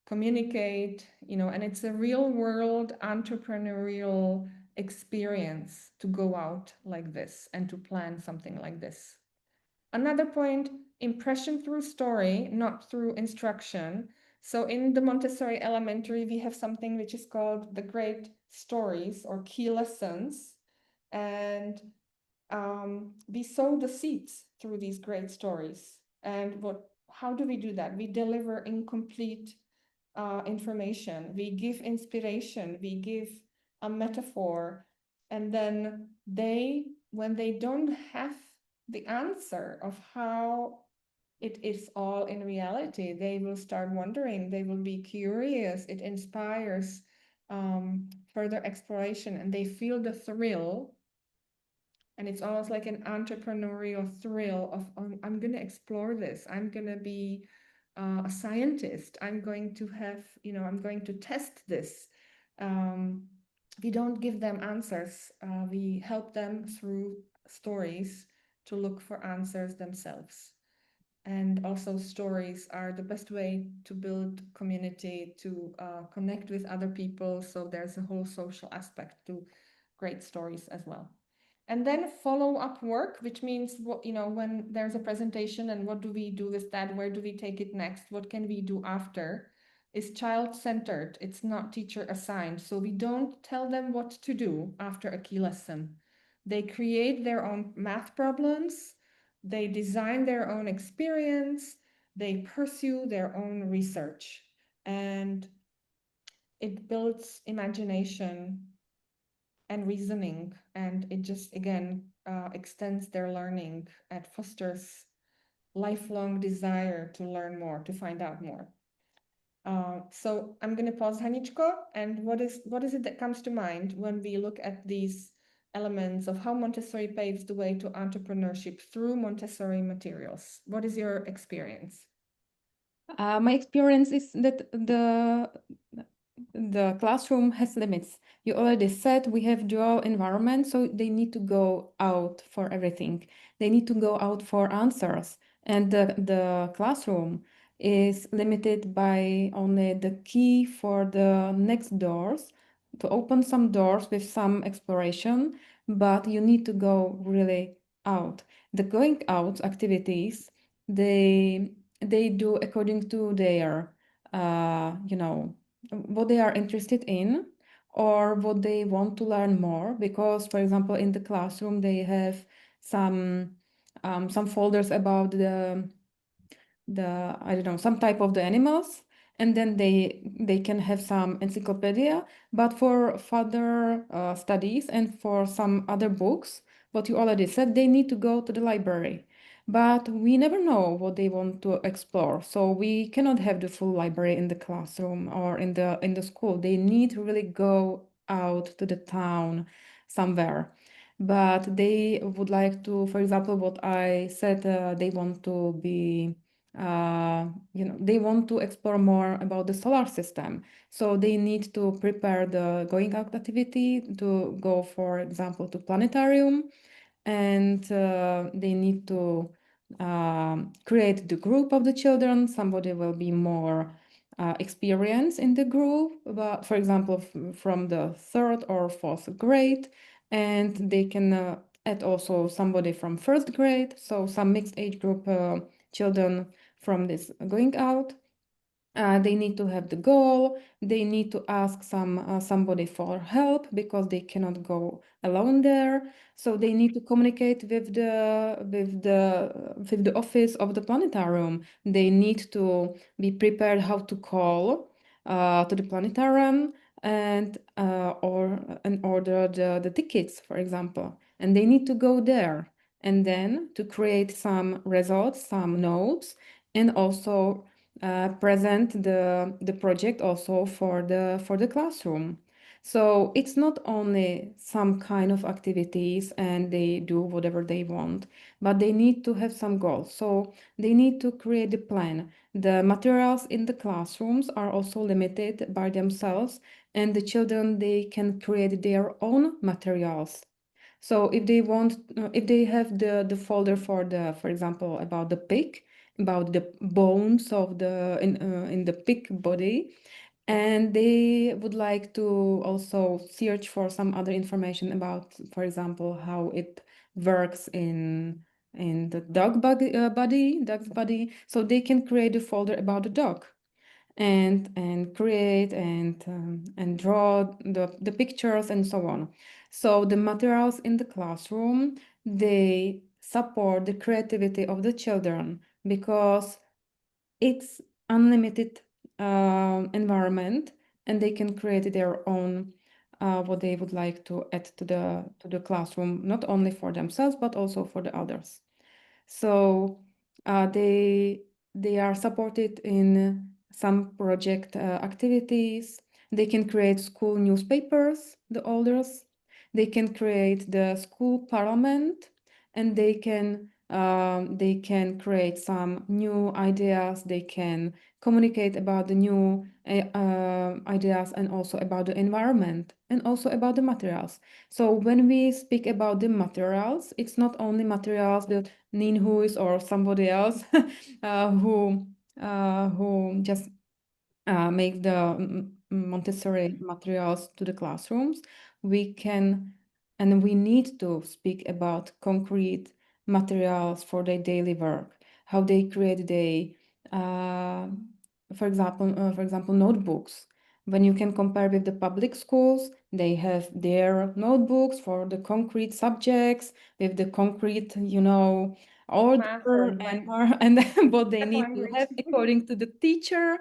communicate, and it's a real world entrepreneurial experience to go out like this and to plan something like this. Another point, impression through story, not through instruction. So in the Montessori Elementary, we have something which is called the great stories or key lessons. And we sow the seeds through these great stories. And how do we do that? We deliver incomplete information, we give inspiration, we give a metaphor, and then when they don't have the answer of how it is all in reality, they will start wondering, they will be curious, it inspires further exploration, and they feel the thrill. And it's almost like an entrepreneurial thrill of, I'm going to explore this, I'm going to be a scientist, I'm going to have, I'm going to test this. We don't give them answers. We help them through stories to look for answers themselves. And also stories are the best way to build community, to connect with other people. So there's a whole social aspect to great stories as well. And then follow-up work, which means, when there's a presentation and what do we do with that? Where do we take it next? What can we do after? Is child-centered. It's not teacher-assigned. So we don't tell them what to do after a key lesson. They create their own math problems. They design their own experience. They pursue their own research. And it builds imagination and reasoning, and it just again extends their learning and fosters lifelong desire to learn more, to find out more. So I'm going to pause, Haničko, and what is it that comes to mind when we look at these elements of how Montessori paves the way to entrepreneurship through Montessori materials? What is your experience? My experience is that the classroom has limits. You already said we have dual environment, so they need to go out for everything. They need to go out for answers. And the classroom is limited by only the key for the next doors to open some doors with some exploration, but you need to go really out. The going out activities, they do according to their what they are interested in or what they want to learn more, because for example in the classroom they have some folders about the I don't know, some type of the animals, and then they can have some encyclopedia. But for further studies and for some other books, what you already said, they need to go to the library. But we never know what they want to explore, so we cannot have the full library in the classroom or in the school. They need to really go out to the town somewhere. But they would like to, for example, what I said, they want to be they want to explore more about the solar system. So they need to prepare the going out activity to go, for example, to planetarium, and they need to create the group of the children. Somebody will be more experienced in the group, but for example, from the third or fourth grade, and they can add also somebody from first grade, so some mixed age group children from this going out. They need to have the goal. They need to ask somebody for help because they cannot go alone there. So they need to communicate with the office of the planetarium. They need to be prepared how to call to the planetarium and order the tickets, for example. And they need to go there and then to create some results, some notes, and also present the project also for the classroom. So it's not only some kind of activities and they do whatever they want, but they need to have some goals. So they need to create a plan. The materials in the classrooms are also limited by themselves, and the children, they can create their own materials. So if they want, if they have the folder for example, about the pig, about the bones of in the pig body, and they would like to also search for some other information about, for example, how it works in the dog's body, so they can create a folder about the dog and create and draw the pictures and so on. So the materials in the classroom, they support the creativity of the children because it's unlimited environment, and they can create their own what they would like to add to the classroom, not only for themselves but also for the others. So they are supported in some project activities. They can create school newspapers, the olders. They can create the school parliament, and they can create some new ideas. They can communicate about the new ideas, and also about the environment, and also about the materials. So when we speak about the materials, it's not only materials that Ninhuis or somebody else who just make the Montessori materials to the classrooms. We can and we need to speak about concrete materials for their daily work, how they create for example, notebooks. When you can compare with the public schools, they have their notebooks for the concrete subjects with the concrete, order and what they need to have according to the teacher.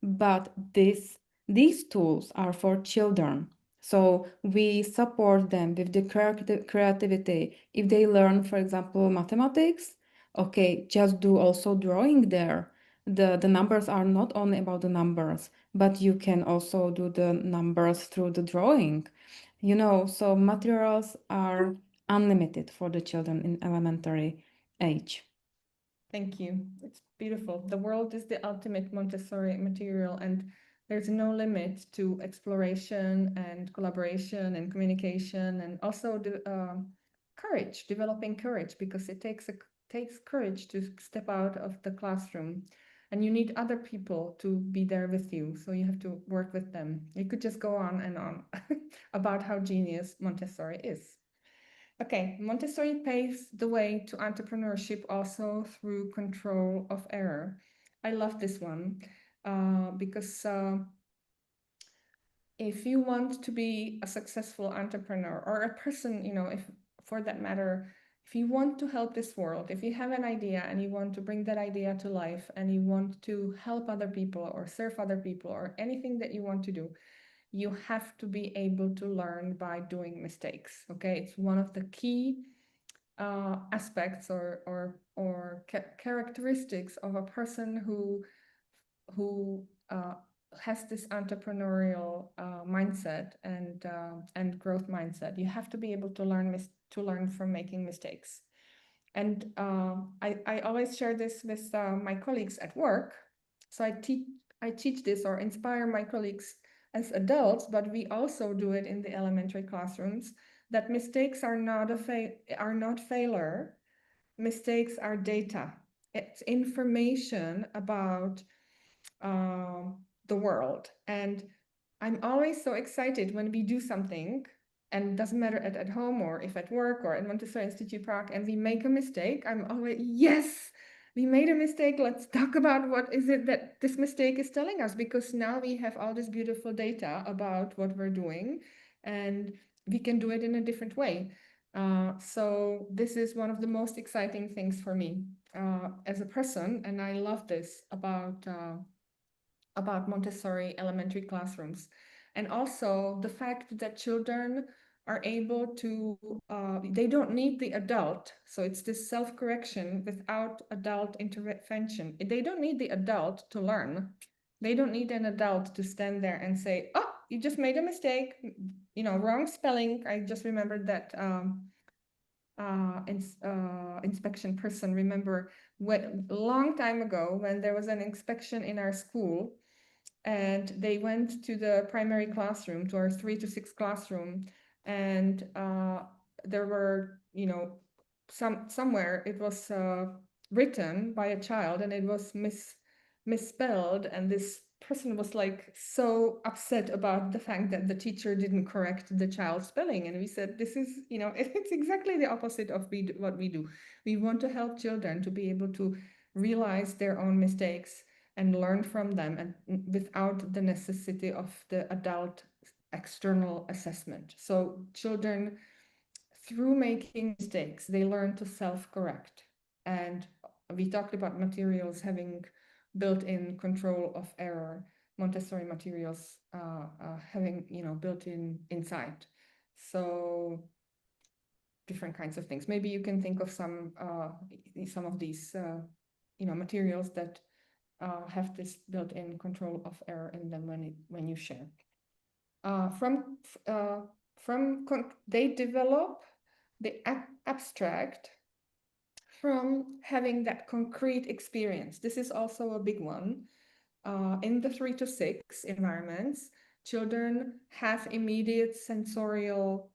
But these tools are for children. So we support them with the creativity. If they learn, for example, mathematics, okay, just do also drawing there. The numbers are not only about the numbers, but you can also do the numbers through the drawing. So materials are unlimited for the children in elementary age. Thank you. It's beautiful. The world is the ultimate Montessori material, and there's no limit to exploration and collaboration and communication, and also the courage, developing courage, because it takes courage to step out of the classroom, and you need other people to be there with you. So you have to work with them. You could just go on and on about how genius Montessori is. Okay, Montessori paves the way to entrepreneurship also through control of error. I love this one because if you want to be a successful entrepreneur or a person, you know, if for that matter, if you want to help this world, if you have an idea and you want to bring that idea to life and you want to help other people or serve other people or anything that you want to do, you have to be able to learn by doing mistakes. Okay, it's one of the key aspects or characteristics of a person who has this entrepreneurial mindset and growth mindset. You have to be able to learn from making mistakes. And I always share this with my colleagues at work. So I teach this or inspire my colleagues as adults, but we also do it in the elementary classrooms, that mistakes are not failure. Mistakes are data. It's information about the world. And I'm always so excited when we do something, and it doesn't matter at home or if at work or at Montessori Institute Prague, and we make a mistake. I'm always, yes, we made a mistake. Let's talk about what is it that this mistake is telling us, because now we have all this beautiful data about what we're doing, and we can do it in a different way. So this is one of the most exciting things for me as a person, and I love this about Montessori elementary classrooms. And also the fact that children are able to, they don't need the adult. So it's this self-correction without adult intervention. They don't need the adult to learn. They don't need an adult to stand there and say, oh, you just made a mistake, you know, wrong spelling. I just remembered that inspection person. Remember a long time ago when there was an inspection in our school, and they went to the primary classroom, to our 3 to 6 classroom, and there were, you know, somewhere it was written by a child, and it was misspelled, and this person was like so upset about the fact that the teacher didn't correct the child's spelling. And we said, this is, you know, it's exactly the opposite of what we do. We want to help children to be able to realize their own mistakes and learn from them, and without the necessity of the adult external assessment. So children, through making mistakes, they learn to self-correct. And we talked about materials having built-in control of error, Montessori materials having, you know, built-in insight. So different kinds of things. Maybe you can think of some of these, you know, materials that have this built-in control of error in them when you share. They develop the abstract from having that concrete experience. This is also a big one. In the 3 to 6 environments, children have immediate sensorial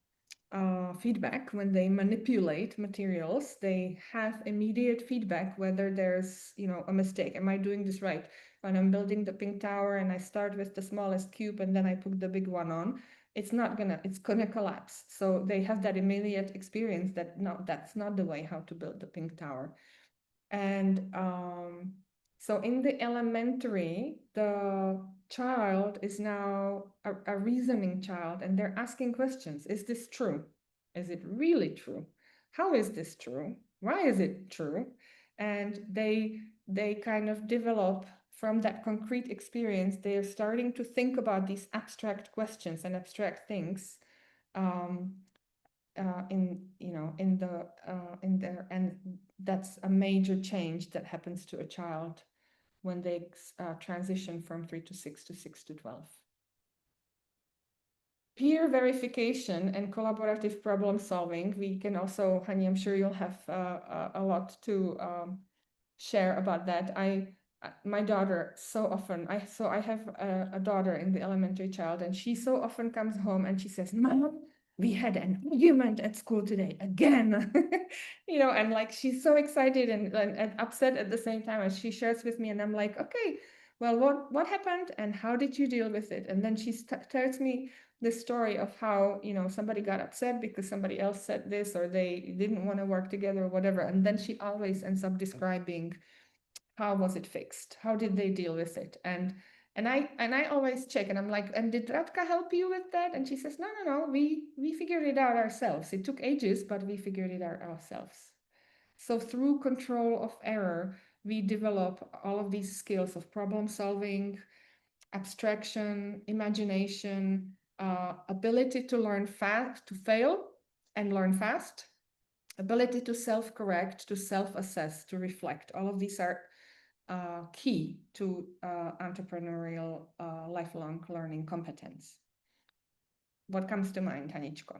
feedback when they manipulate materials. They have immediate feedback whether there's, you know, a mistake. Am I doing this right? When I'm building the pink tower and I start with the smallest cube and then I put the big one on, it's gonna collapse. So they have that immediate experience that no, that's not the way how to build the pink tower. And so in the elementary, the child is now a reasoning child, and they're asking questions. Is this true? Is it really true? How is this true? Why is it true? And they kind of develop from that concrete experience. They are starting to think about these abstract questions and abstract things and that's a major change that happens to a child when they transition from 3 to 6 to 6 to 12. Peer verification and collaborative problem solving. We can also, Hani, I'm sure you'll have a lot to share about that. My daughter so often, I have a daughter in the elementary child, and she so often comes home and she says, "Mom, we had an argument at school today again." And like she's so excited and upset at the same time as she shares with me, and I'm like, okay, well, what happened and how did you deal with it? And then she tells me the story of how somebody got upset because somebody else said this, or they didn't want to work together or whatever, and then she always ends up describing how was it fixed, how did they deal with it. And I always check, and I'm like, and did Radka help you with that? And she says, no, we figured it out ourselves. It took ages, but we figured it out ourselves. So through control of error, we develop all of these skills of problem solving, abstraction, imagination, ability to learn fast, to fail and learn fast, ability to self-correct, to self-assess, to reflect. All of these are key to entrepreneurial lifelong learning competence. What comes to mind, Haničko?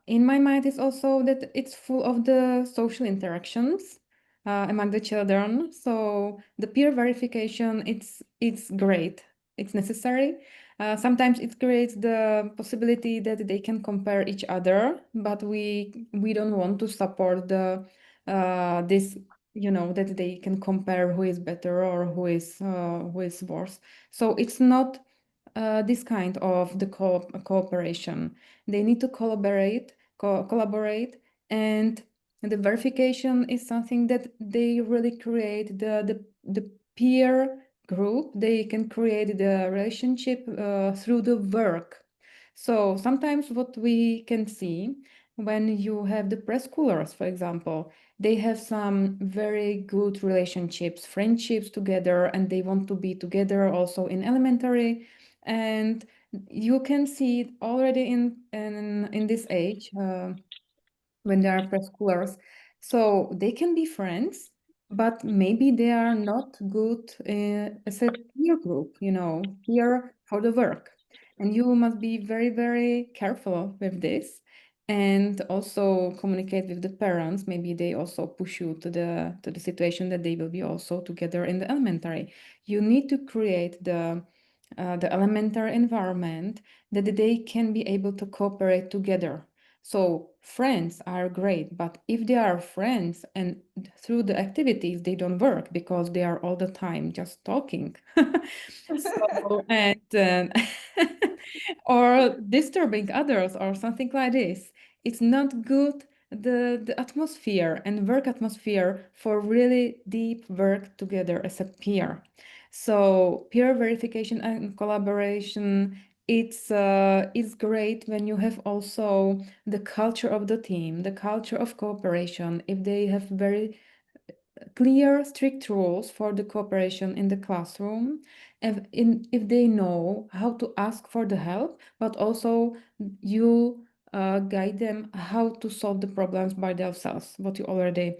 In my mind is also that it's full of the social interactions among the children. So the peer verification, it's great. It's necessary. Sometimes it creates the possibility that they can compare each other, but we don't want to support the this that they can compare who is better or who is worse. So it's not this kind of the cooperation. They need to collaborate, and the verification is something that they really create the peer group. They can create the relationship through the work. So sometimes what we can see when you have the preschoolers, for example, they have some very good relationships, friendships together, and they want to be together also in elementary. And you can see it already in this age when they are preschoolers. So they can be friends, but maybe they are not good as a peer group, peer for the work. And you must be very, very careful with this, and also communicate with the parents. Maybe they also push you to the situation that they will be also together in the elementary. You need to create the elementary environment that they can be able to cooperate together. So friends are great, but if they are friends and through the activities they don't work because they are all the time just talking, so, and or disturbing others or something like this, it's not good. The atmosphere and work atmosphere for really deep work together as a peer. So peer verification and collaboration, it's great when you have also the culture of the team, the culture of cooperation. If they have very clear, strict rules for the cooperation in the classroom, if they know how to ask for the help, but also you guide them how to solve the problems by themselves, what you already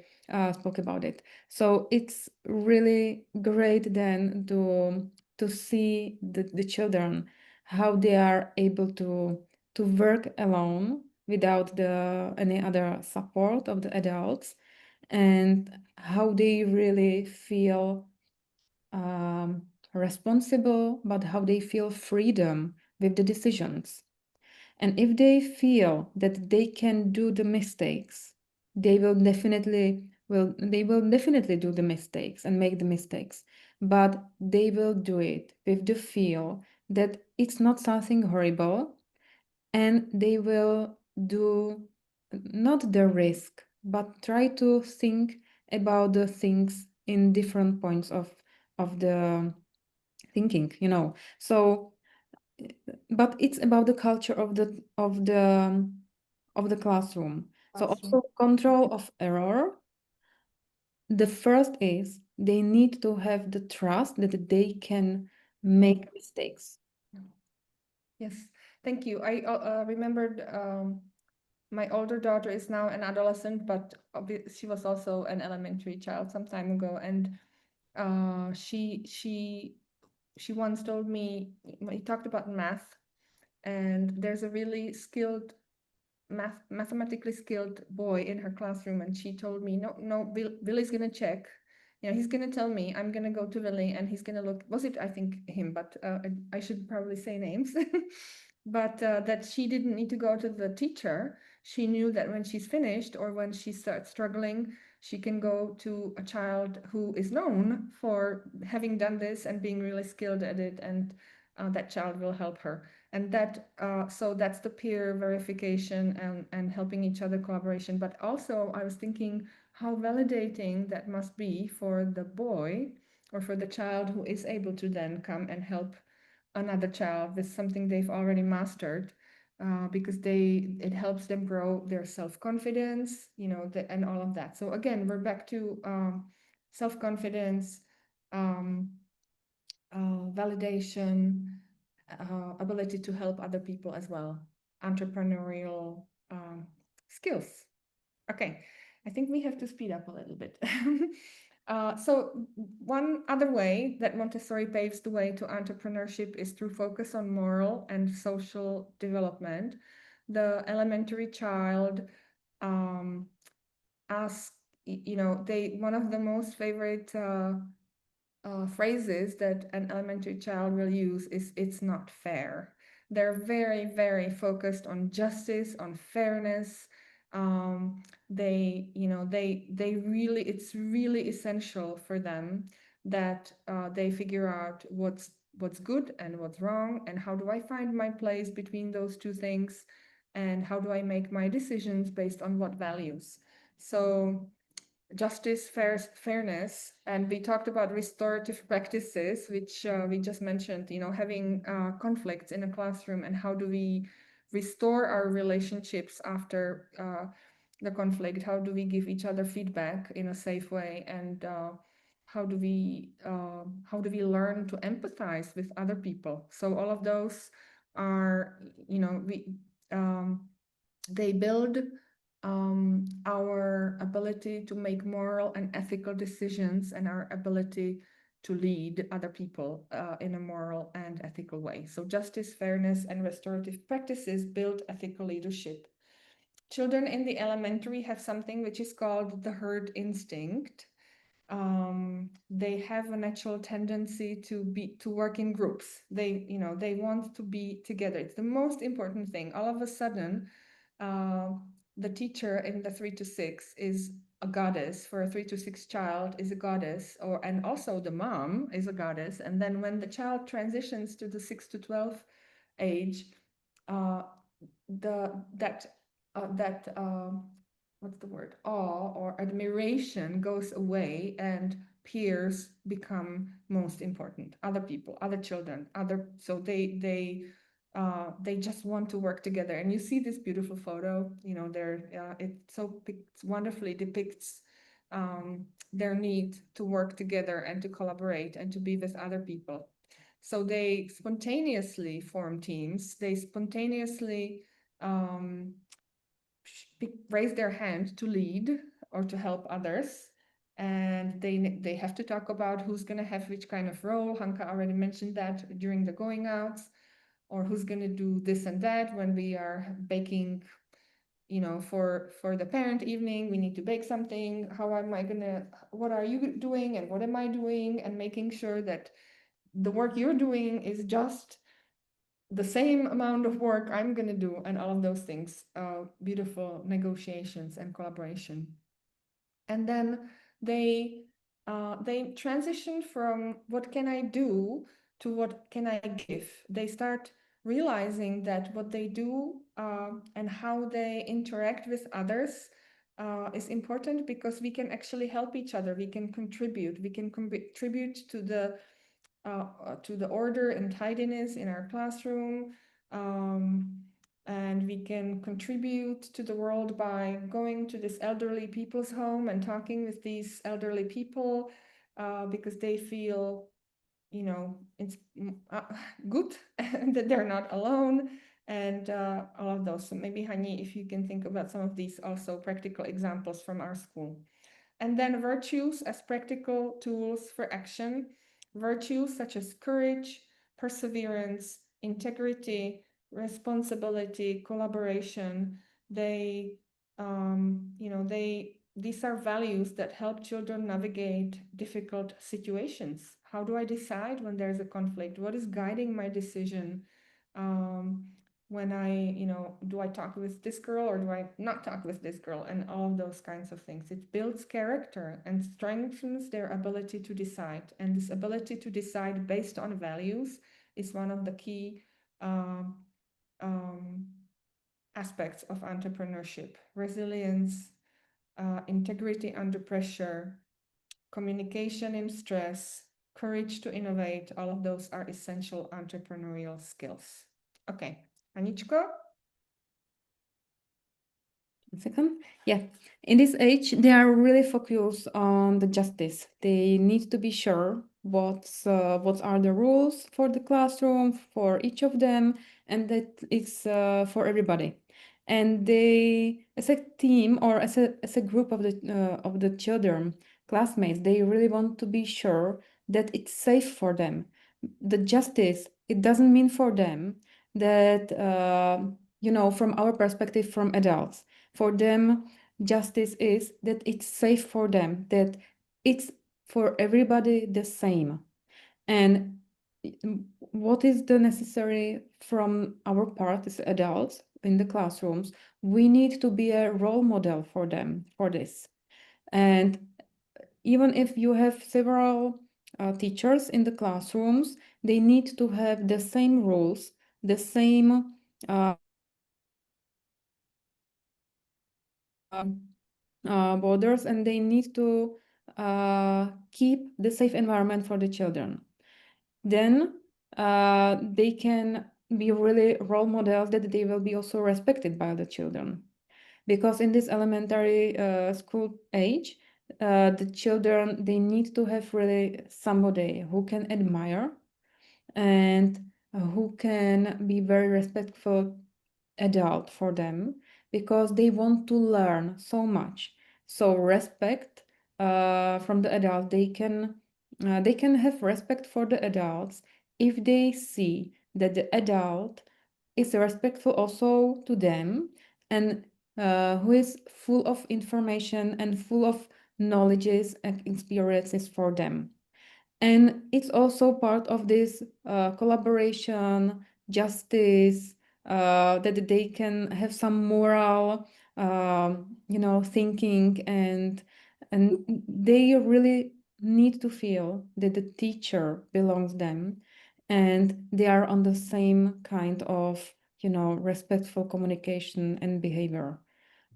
spoke about it. So it's really great then to see the children, how they are able to work alone without any other support of the adults, and how they really feel responsible, but how they feel freedom with the decisions. And if they feel that they can do the mistakes, they will definitely do the mistakes and make the mistakes, but they will do it with the feel that it's not something horrible, and they will do not the risk, but try to think about the things in different points of the thinking, So, but it's about the culture of the classroom. So also control of error. The first is they need to have the trust that they can make mistakes. Yes, thank you. I remembered my older daughter is now an adolescent, but she was also an elementary child some time ago, and she once told me, we talked about math, and there's a really skilled mathematically skilled boy in her classroom, and she told me, no, Billy's gonna check. He's gonna tell me, I'm gonna go to Billy, and he's gonna look. Was it, I think, him? But I should probably say names. But that she didn't need to go to the teacher. She knew that when she's finished or when she starts struggling, she can go to a child who is known for having done this and being really skilled at it, and that child will help her. And that so that's the peer verification and helping each other collaboration. But also I was thinking how validating that must be for the boy or for the child who is able to then come and help another child with something they've already mastered, because it helps them grow their self-confidence, and all of that. So again, we're back to self-confidence, validation, ability to help other people as well, entrepreneurial skills. Okay, I think we have to speed up a little bit. So one other way that Montessori paves the way to entrepreneurship is through focus on moral and social development. The elementary child asks, one of the most favorite phrases that an elementary child will use is "it's not fair." They're very, very focused on justice, on fairness. It's really essential for them that they figure out what's good and what's wrong, and how do I find my place between those two things, and how do I make my decisions based on what values. So justice, fairness, and we talked about restorative practices, which we just mentioned, having conflicts in a classroom, and how do we restore our relationships after the conflict, how do we give each other feedback in a safe way, and how do we learn to empathize with other people. So all of those are, they build our ability to make moral and ethical decisions, and our ability to lead other people in a moral and ethical way. So justice, fairness, and restorative practices build ethical leadership. Children in the elementary have something which is called the herd instinct. They have a natural tendency to work in groups. They want to be together. It's the most important thing. All of a sudden, the teacher in the 3 to 6 is a goddess. For a 3 to 6 child is a goddess, and also the mom is a goddess. And then when the child transitions to the 6 to 12 age, what's the word? Awe or admiration goes away, and peers become most important. Other people, other children, so they just want to work together. And you see this beautiful photo, it wonderfully depicts their need to work together and to collaborate and to be with other people. So they spontaneously form teams. They spontaneously raise their hand to lead or to help others. And they have to talk about who's going to have which kind of role. Hanka already mentioned that during the going outs, or who's going to do this and that when we are baking, for the parent evening, we need to bake something. What are you doing and what am I doing? And making sure that the work you're doing is just the same amount of work I'm going to do, and all of those things, beautiful negotiations and collaboration. And then they transition from what can I do to what can I give. They start realizing that what they do and how they interact with others is important, because we can actually help each other. We can contribute. We can contribute to the order and tidiness in our classroom, and we can contribute to the world by going to this elderly people's home and talking with these elderly people, because they feel, it's good that they're not alone, and all of those. So maybe Hani, if you can think about some of these also practical examples from our school. And then virtues as practical tools for action. Virtues such as courage, perseverance, integrity, responsibility, collaboration. they, these are values that help children navigate difficult situations. How do I decide when there's a conflict? What is guiding my decision? When I, do I talk with this girl or do I not talk with this girl? And all of those kinds of things. It builds character and strengthens their ability to decide. And this ability to decide based on values is one of the key aspects of entrepreneurship: resilience, integrity under pressure, communication in stress, courage to innovate. All of those are essential entrepreneurial skills. Okay, Aničko? One second. Yeah. In this age, they are really focused on the justice. They need to be sure what are the rules for the classroom for each of them, and that it's for everybody. And they, as a team or as a group of the children, classmates, they really want to be sure that it's safe for them. The justice, it doesn't mean for them that from our perspective, from adults, for them, justice is that it's safe for them, that it's for everybody the same. And what is the necessary from our part as adults in the classrooms? We need to be a role model for them for this. And even if you have several teachers in the classrooms, they need to have the same rules, the same borders, and they need to keep the safe environment for the children. Then they can be really role models that they will be also respected by the children. Because in this elementary school age, the children, they need to have really somebody who can admire and who can be very respectful adult for them, because they want to learn so much. So respect from the adult, they can have respect for the adults if they see that the adult is respectful also to them, and who is full of information and full of knowledges and experiences for them. And it's also part of this collaboration, justice, that they can have some moral, thinking, and they really need to feel that the teacher belongs them, and they are on the same kind of, respectful communication and behavior.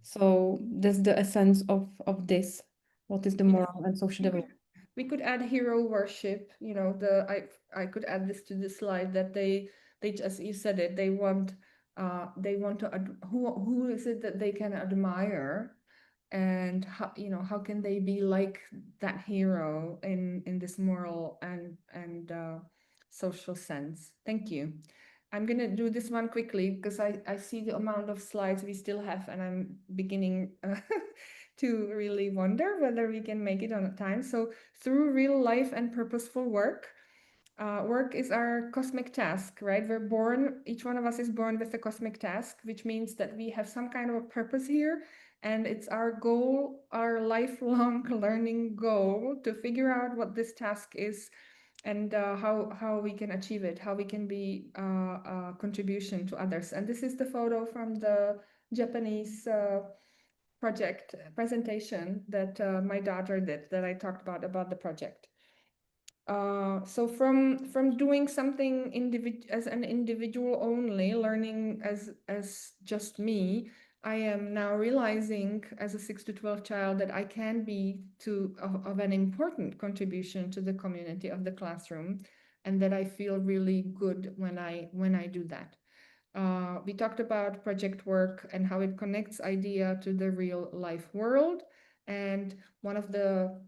So that's the essence of this. What is the moral and social development? We could add hero worship. I could add this to the slide that they just, you said it, they want to who is it that they can admire, and how can they be like that hero in this moral and social sense. Thank you. I'm gonna do this one quickly because I see the amount of slides we still have, and I'm beginning to really wonder whether we can make it on time. So through real life and purposeful work, work is our cosmic task, right? Each one of us is born with a cosmic task, which means that we have some kind of a purpose here. And it's our goal, our lifelong learning goal, to figure out what this task is and how we can achieve it, how we can be a contribution to others. And this is the photo from the Japanese project presentation that my daughter did, that I talked about the project. So from doing something as an individual only, learning as just me, I am now realizing as a 6 to 12 child that I can be of an important contribution to the community of the classroom, and that I feel really good when I do that. We talked about project work and how it connects idea to the real life world, and one of the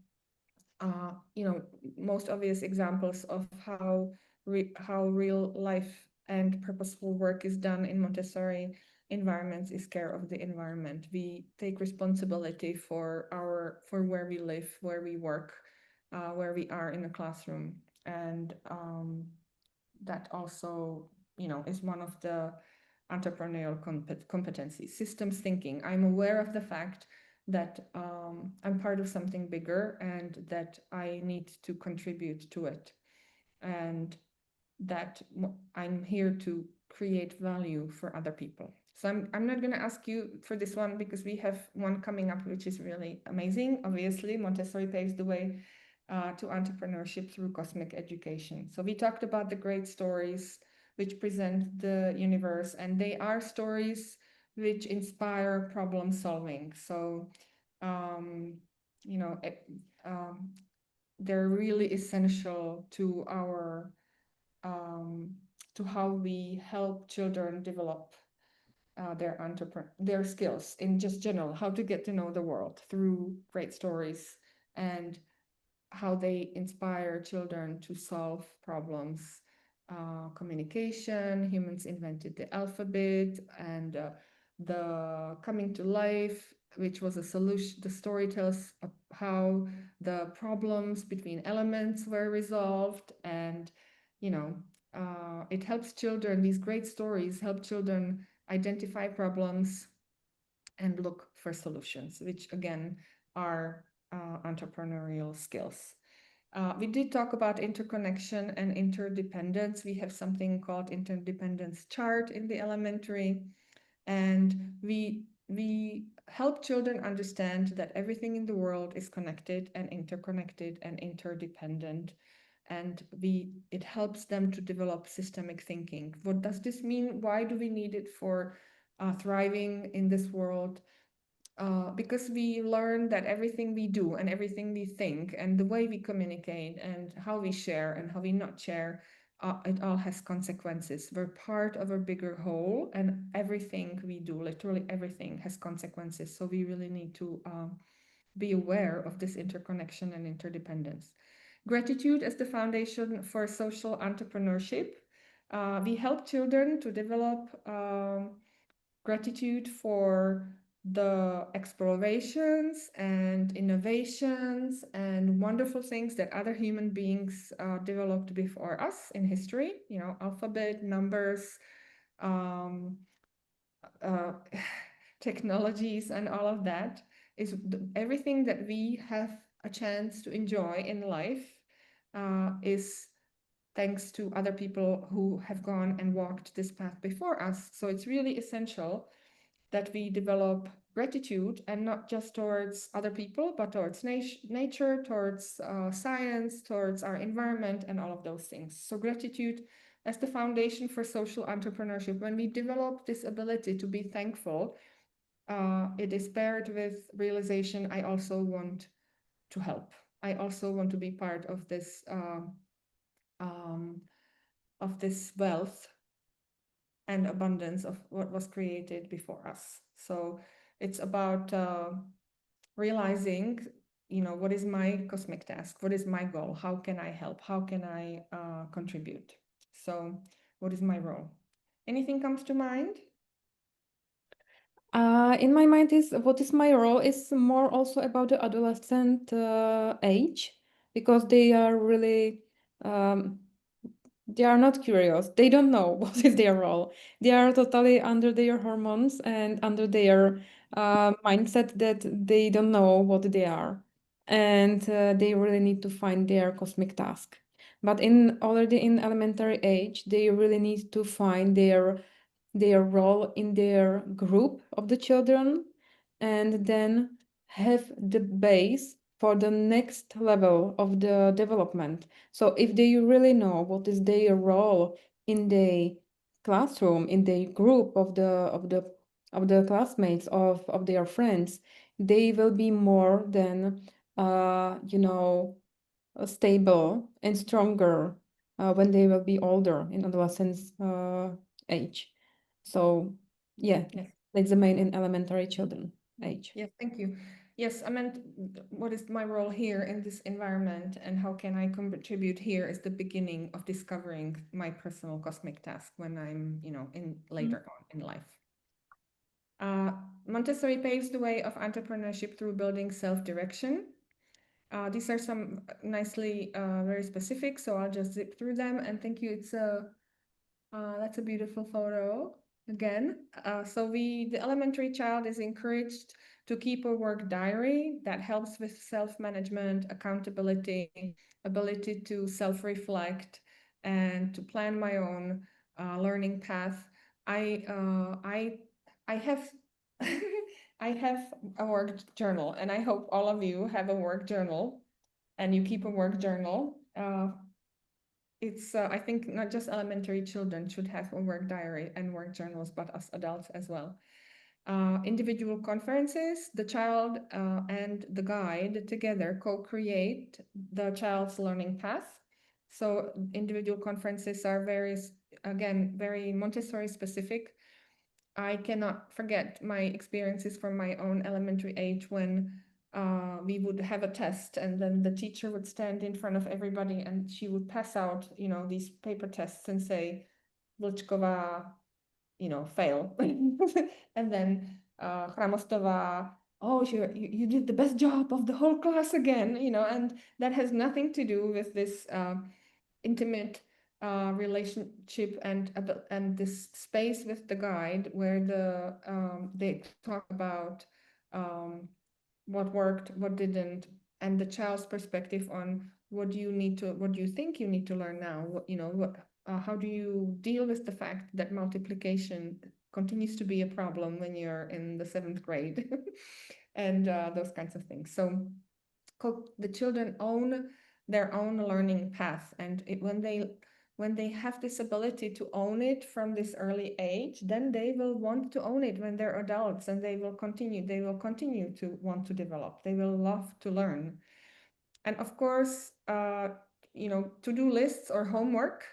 most obvious examples of how real life and purposeful work is done in Montessori environments is care of the environment. We take responsibility for where we live, where we work, where we are in the classroom, and that also is one of the entrepreneurial competencies, systems thinking. I'm aware of the fact that I'm part of something bigger and that I need to contribute to it, and that I'm here to create value for other people. So I'm not going to ask you for this one because we have one coming up which is really amazing. Obviously, Montessori paves the way to entrepreneurship through cosmic education. So we talked about the great stories which present the universe, and they are stories which inspire problem solving. So, you know, they're really essential to our to how we help children develop their skills in just general, how to get to know the world through great stories, and how they inspire children to solve problems. Communication, humans invented the alphabet, and the coming to life, which was a solution. The story tells how the problems between elements were resolved, and you know, it helps children. These great stories help children identify problems and look for solutions, which again are entrepreneurial skills. We did talk about interconnection and interdependence. We have something called interdependence chart in the elementary, and we help children understand that everything in the world is connected and interconnected and interdependent, and it helps them to develop systemic thinking. What does this mean? Why do we need it for thriving in this world? Because we learn that everything we do and everything we think and the way we communicate and how we share and how we not share, it all has consequences. We're part of a bigger whole, and everything we do, literally everything, has consequences. So we really need to be aware of this interconnection and interdependence. Gratitude as the foundation for social entrepreneurship. We help children to develop gratitude for the explorations and innovations and wonderful things that other human beings developed before us in history, you know, alphabet, numbers, technologies, and all of that is everything that we have a chance to enjoy in life is thanks to other people who have gone and walked this path before us. So it's really essential that we develop gratitude, and not just towards other people, but towards nature, towards science, towards our environment, and all of those things. So gratitude as the foundation for social entrepreneurship. When we develop this ability to be thankful, it is paired with realization, I also want to help. I also want to be part of this wealth and abundance of what was created before us. So it's about realizing, you know, what is my cosmic task? What is my goal? How can I help? How can I contribute? So what is my role? Anything comes to mind? In my mind is what is my role is more also about the adolescent age, because they are really they are not curious. They don't know what is their role. They are totally under their hormones and under their mindset that they don't know what they are, and they really need to find their cosmic task. But already in elementary age, they really need to find their role in their group of the children, and then have the base for the next level of the development. So if they really know what is their role in the classroom, in the group of the classmates of their friends, they will be more than stable and stronger when they will be older in adolescence age. So yeah, Yes. that's the main in elementary children age. Yes, thank you. Yes, I meant what is my role here in this environment, and how can I contribute here is the beginning of discovering my personal cosmic task when I'm, you know, later on in life. Montessori paves the way of entrepreneurship through building self-direction. These are some nicely very specific, so I'll just zip through them, and thank you. It's that's a beautiful photo. again. The elementary child is encouraged to keep a work diary that helps with self-management, accountability, ability to self-reflect, and to plan my own learning path. I have I have a work journal, and I hope all of you have a work journal and you keep a work journal. I think not just elementary children should have a work diary and work journals, but us adults as well. Individual conferences, the child and the guide together co-create the child's learning path. So individual conferences are very Montessori specific. I cannot forget my experiences from my own elementary age when we would have a test and then the teacher would stand in front of everybody and she would pass out, these paper tests and say, Vlčková, fail. And then Chramostová, oh, you did the best job of the whole class again, and that has nothing to do with this intimate relationship and this space with the guide where they talk about what worked, what didn't, and the child's perspective on what do you think you need to learn now, how do you deal with the fact that multiplication continues to be a problem when you're in the 7th grade and those kinds of things. So the children own their own learning path, and when they have this ability to own it from this early age, then they will want to own it when they're adults, and they will continue to want to develop. They will love to learn. And of course, to-do lists or homework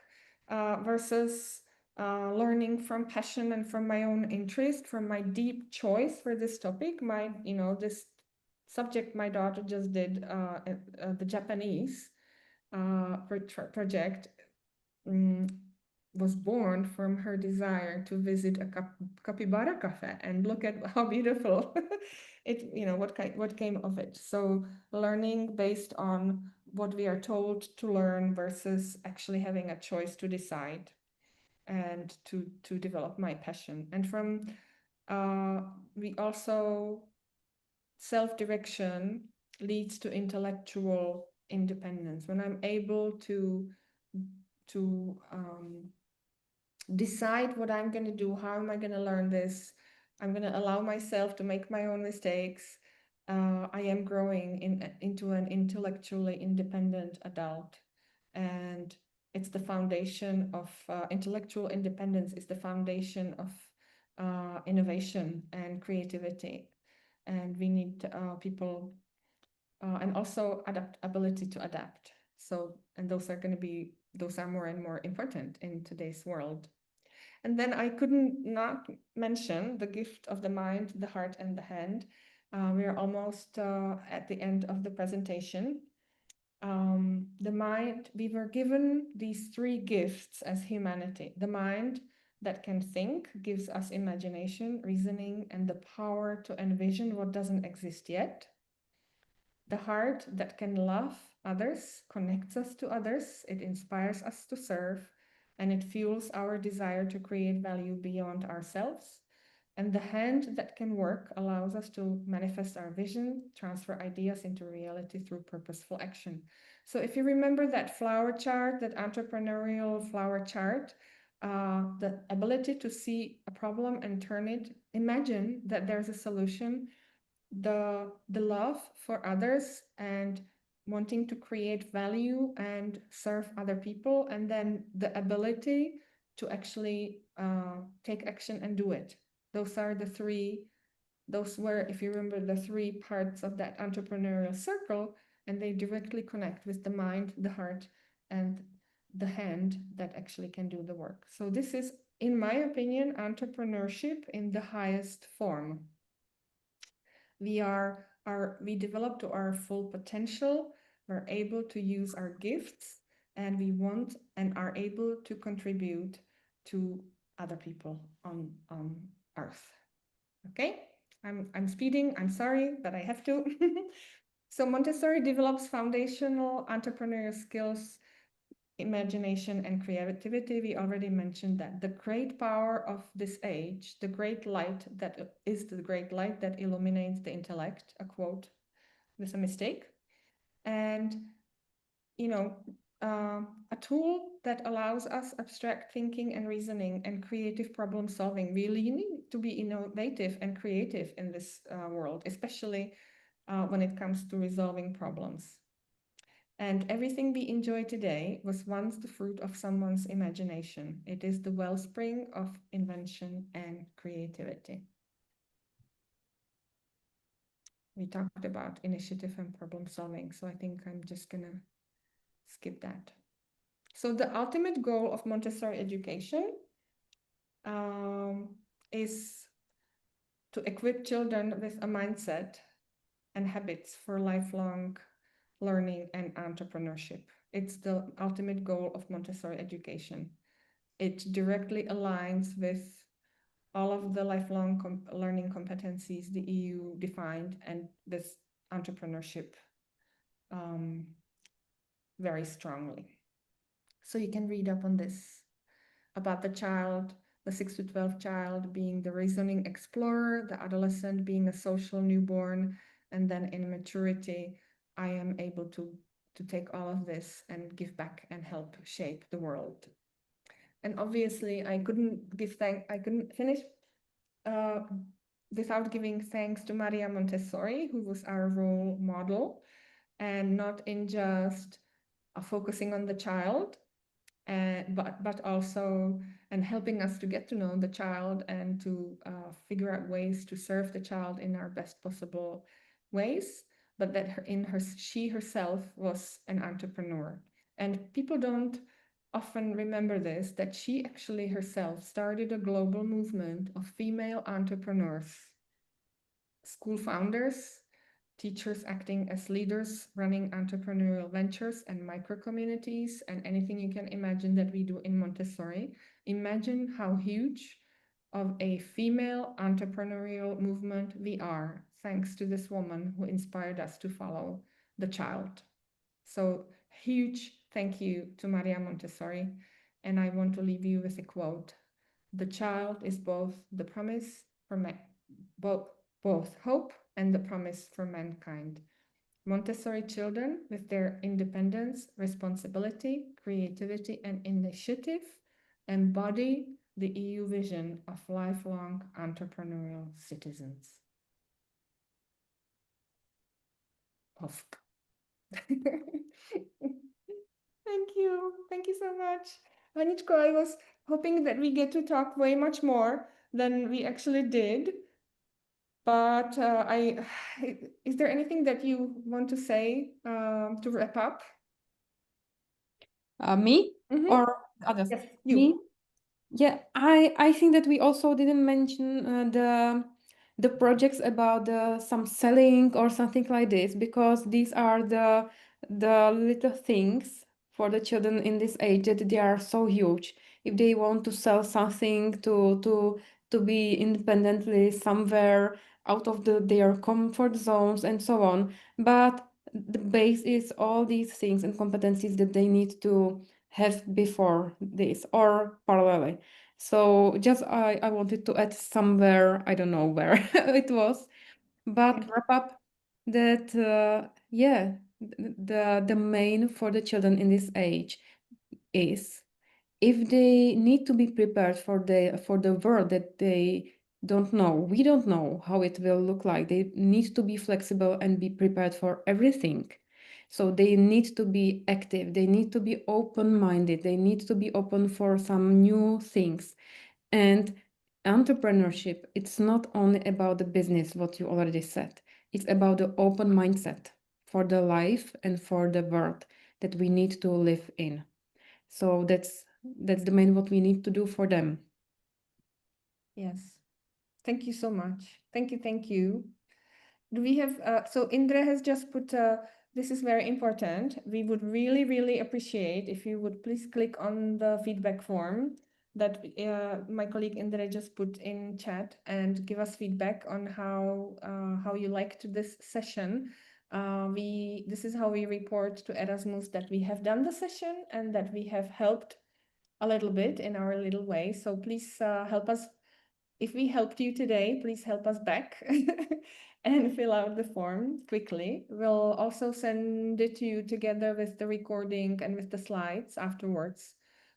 versus learning from passion and from my own interest, from my deep choice for this topic. This subject my daughter just did, the Japanese project, was born from her desire to visit a capybara cafe and look at how beautiful what came of it. So learning based on what we are told to learn versus actually having a choice to decide and to develop my passion. And from we also self-direction leads to intellectual independence. When I'm able to decide what I'm going to do, how am I going to learn this, I'm going to allow myself to make my own mistakes, I am growing into an intellectually independent adult. And it's the foundation of intellectual independence is the foundation of innovation and creativity. And we need people and also ability to adapt. So, and those are more and more important in today's world. And then I couldn't not mention the gift of the mind, the heart, and the hand. We are almost at the end of the presentation. The mind, we were given these 3 gifts as humanity. The mind that can think gives us imagination, reasoning, and the power to envision what doesn't exist yet. The heart that can love others connects us to others. It inspires us to serve, and it fuels our desire to create value beyond ourselves. And the hand that can work allows us to manifest our vision, transfer ideas into reality through purposeful action. So if you remember that flower chart, that entrepreneurial flower chart, the ability to see a problem and turn it, imagine that there's a solution, the love for others and wanting to create value and serve other people, and then the ability to actually take action and do it. Those were, if you remember, the 3 parts of that entrepreneurial circle, and they directly connect with the mind, the heart, and the hand that actually can do the work. So this is, in my opinion, entrepreneurship in the highest form. We develop to our full potential, we're able to use our gifts, and we want and are able to contribute to other people on Earth. Okay, I'm speeding, I'm sorry, but I have to. So Montessori develops foundational entrepreneurial skills imagination and creativity. We already mentioned that. The great power of this age, the great light that is the great light that illuminates the intellect, a quote with a mistake. And, you know, a tool that allows us abstract thinking and reasoning and creative problem solving. Really, you need to be innovative and creative in this world, especially when it comes to resolving problems. And everything we enjoy today was once the fruit of someone's imagination. It is the wellspring of invention and creativity. We talked about initiative and problem solving, so I think I'm just gonna skip that. So the ultimate goal of Montessori education is to equip children with a mindset and habits for lifelong learning and entrepreneurship. It's the ultimate goal of Montessori education. It directly aligns with all of the lifelong learning competencies the EU defined and with entrepreneurship very strongly. So you can read up on this about the child, the 6 to 12 child being the reasoning explorer, the adolescent being a social newborn, and then in maturity, I am able to take all of this and give back and help shape the world. And obviously, I couldn't finish without giving thanks to Maria Montessori, who was our role model, and not in just focusing on the child, but also and helping us to get to know the child and to figure out ways to serve the child in our best possible ways, but that she herself was an entrepreneur. And people don't often remember this, that she actually herself started a global movement of female entrepreneurs, school founders, teachers acting as leaders, running entrepreneurial ventures and micro communities, and anything you can imagine that we do in Montessori. Imagine how huge of a female entrepreneurial movement we are, thanks to this woman who inspired us to follow the child. So huge thank you to Maria Montessori. And I want to leave you with a quote. The child is both the promise for both hope and the promise for mankind. Montessori children, with their independence, responsibility, creativity, and initiative, embody the EU vision of lifelong entrepreneurial citizens. Off. Thank you. Thank you so much. Aničko, I was hoping that we get to talk way much more than we actually did. But is there anything that you want to say to wrap up? Me or others? Yes, you. Me? Yeah, I think that we also didn't mention the projects about some selling or something like this, because these are the little things for the children in this age that they are so huge. If they want to sell something, to be independently somewhere out of their comfort zones and so on. But the base is all these things and competencies that they need to have before this or parallelly. So just I wanted to add somewhere, I don't know where it was, but wrap up that yeah, the main for the children in this age is, if they need to be prepared for the world that they don't know, we don't know how it will look like. They need to be flexible and be prepared for everything. So they need to be active, they need to be open-minded, they need to be open for some new things. And entrepreneurship, it's not only about the business, what you already said. It's about the open mindset for the life and for the world that we need to live in. So that's the main what we need to do for them. Yes. Thank you so much. Thank you. Do we have, so Indra has just put, this is very important. We would really appreciate if you would please click on the feedback form that my colleague Indra just put in chat and give us feedback on how you liked this session. This is how we report to Erasmus that we have done the session and that we have helped a little bit in our little way. So please help us. If we helped you today, please help us back and fill out the form quickly. We'll also send it to you together with the recording and with the slides afterwards.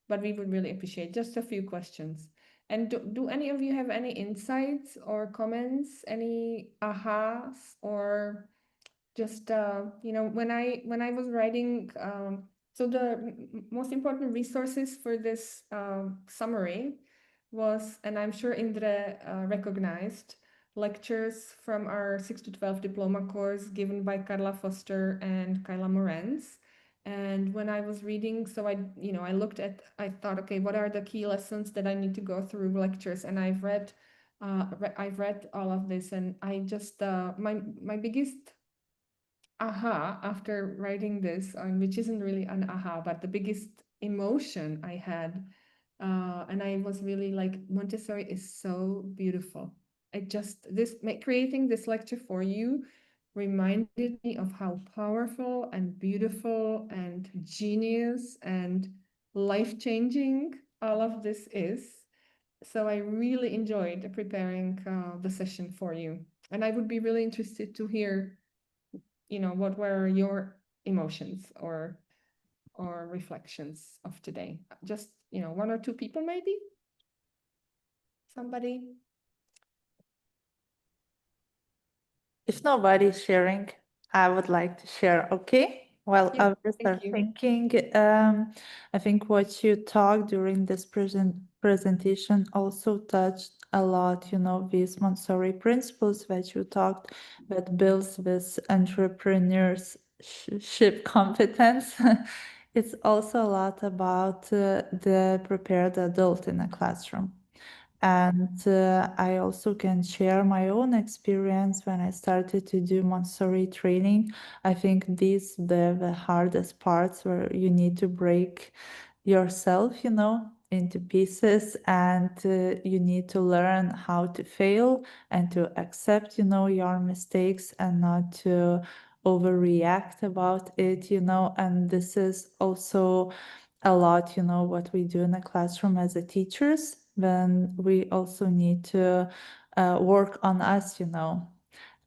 But we would really appreciate just a few questions. And do any of you have any insights or comments, any ahas, or just when I was writing, so the most important resources for this summary was, and I'm sure Indre recognized, lectures from our 6 to 12 diploma course given by Carla Foster and Kyla Morenz. And when I was reading, so I thought, okay, what are the key lessons that I need to go through lectures? And I've read all of this, and I just my biggest aha after writing this, which isn't really an aha, but the biggest emotion I had, and I was really like, Montessori is so beautiful. Creating this lecture for you reminded me of how powerful and beautiful and genius and life-changing all of this is. So I really enjoyed preparing the session for you. And I would be really interested to hear what were your emotions or reflections of today? Just, one or two people maybe? Somebody? If nobody's sharing, I would like to share, okay? Well, Yeah, I was thank you. thinking, I think what you talked during this presentation also touched a lot, these Montessori principles that you talked that builds this entrepreneurship competence. It's also a lot about the prepared adult in a classroom. And I also can share my own experience when I started to do Montessori training. I think these the hardest parts where you need to break yourself, into pieces, and you need to learn how to fail and to accept, your mistakes and not to overreact about it, and this is also a lot, what we do in the classroom as a teachers, then we also need to work on us,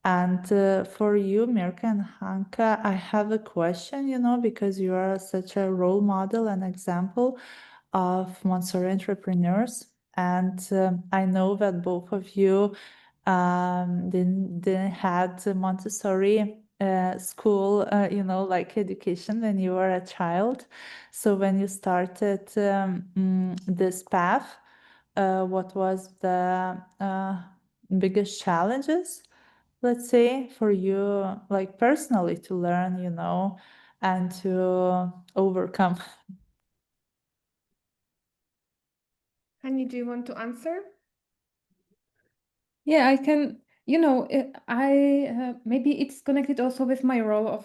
And for you, Mirka and Hanka, I have a question, because you are such a role model and example of Montessori entrepreneurs. And I know that both of you didn't had Montessori school, like education when you were a child. So when you started this path, what was the biggest challenges, let's say, for you, like personally, to learn, and to overcome? Hani, do you want to answer? Yeah, I can, maybe it's connected also with my role of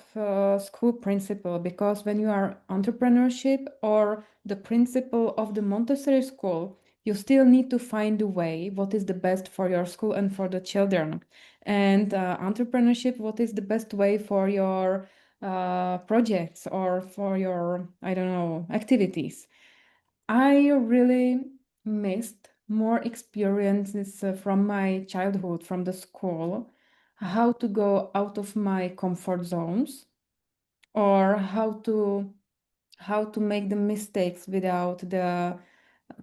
school principal, because when you are entrepreneurship or the principal of the Montessori school, you still need to find a way what is the best for your school and for the children. And entrepreneurship, what is the best way for your projects or for your, I don't know, activities. I really missed more experiences from my childhood, from the school, how to go out of my comfort zones, or how to make the mistakes without the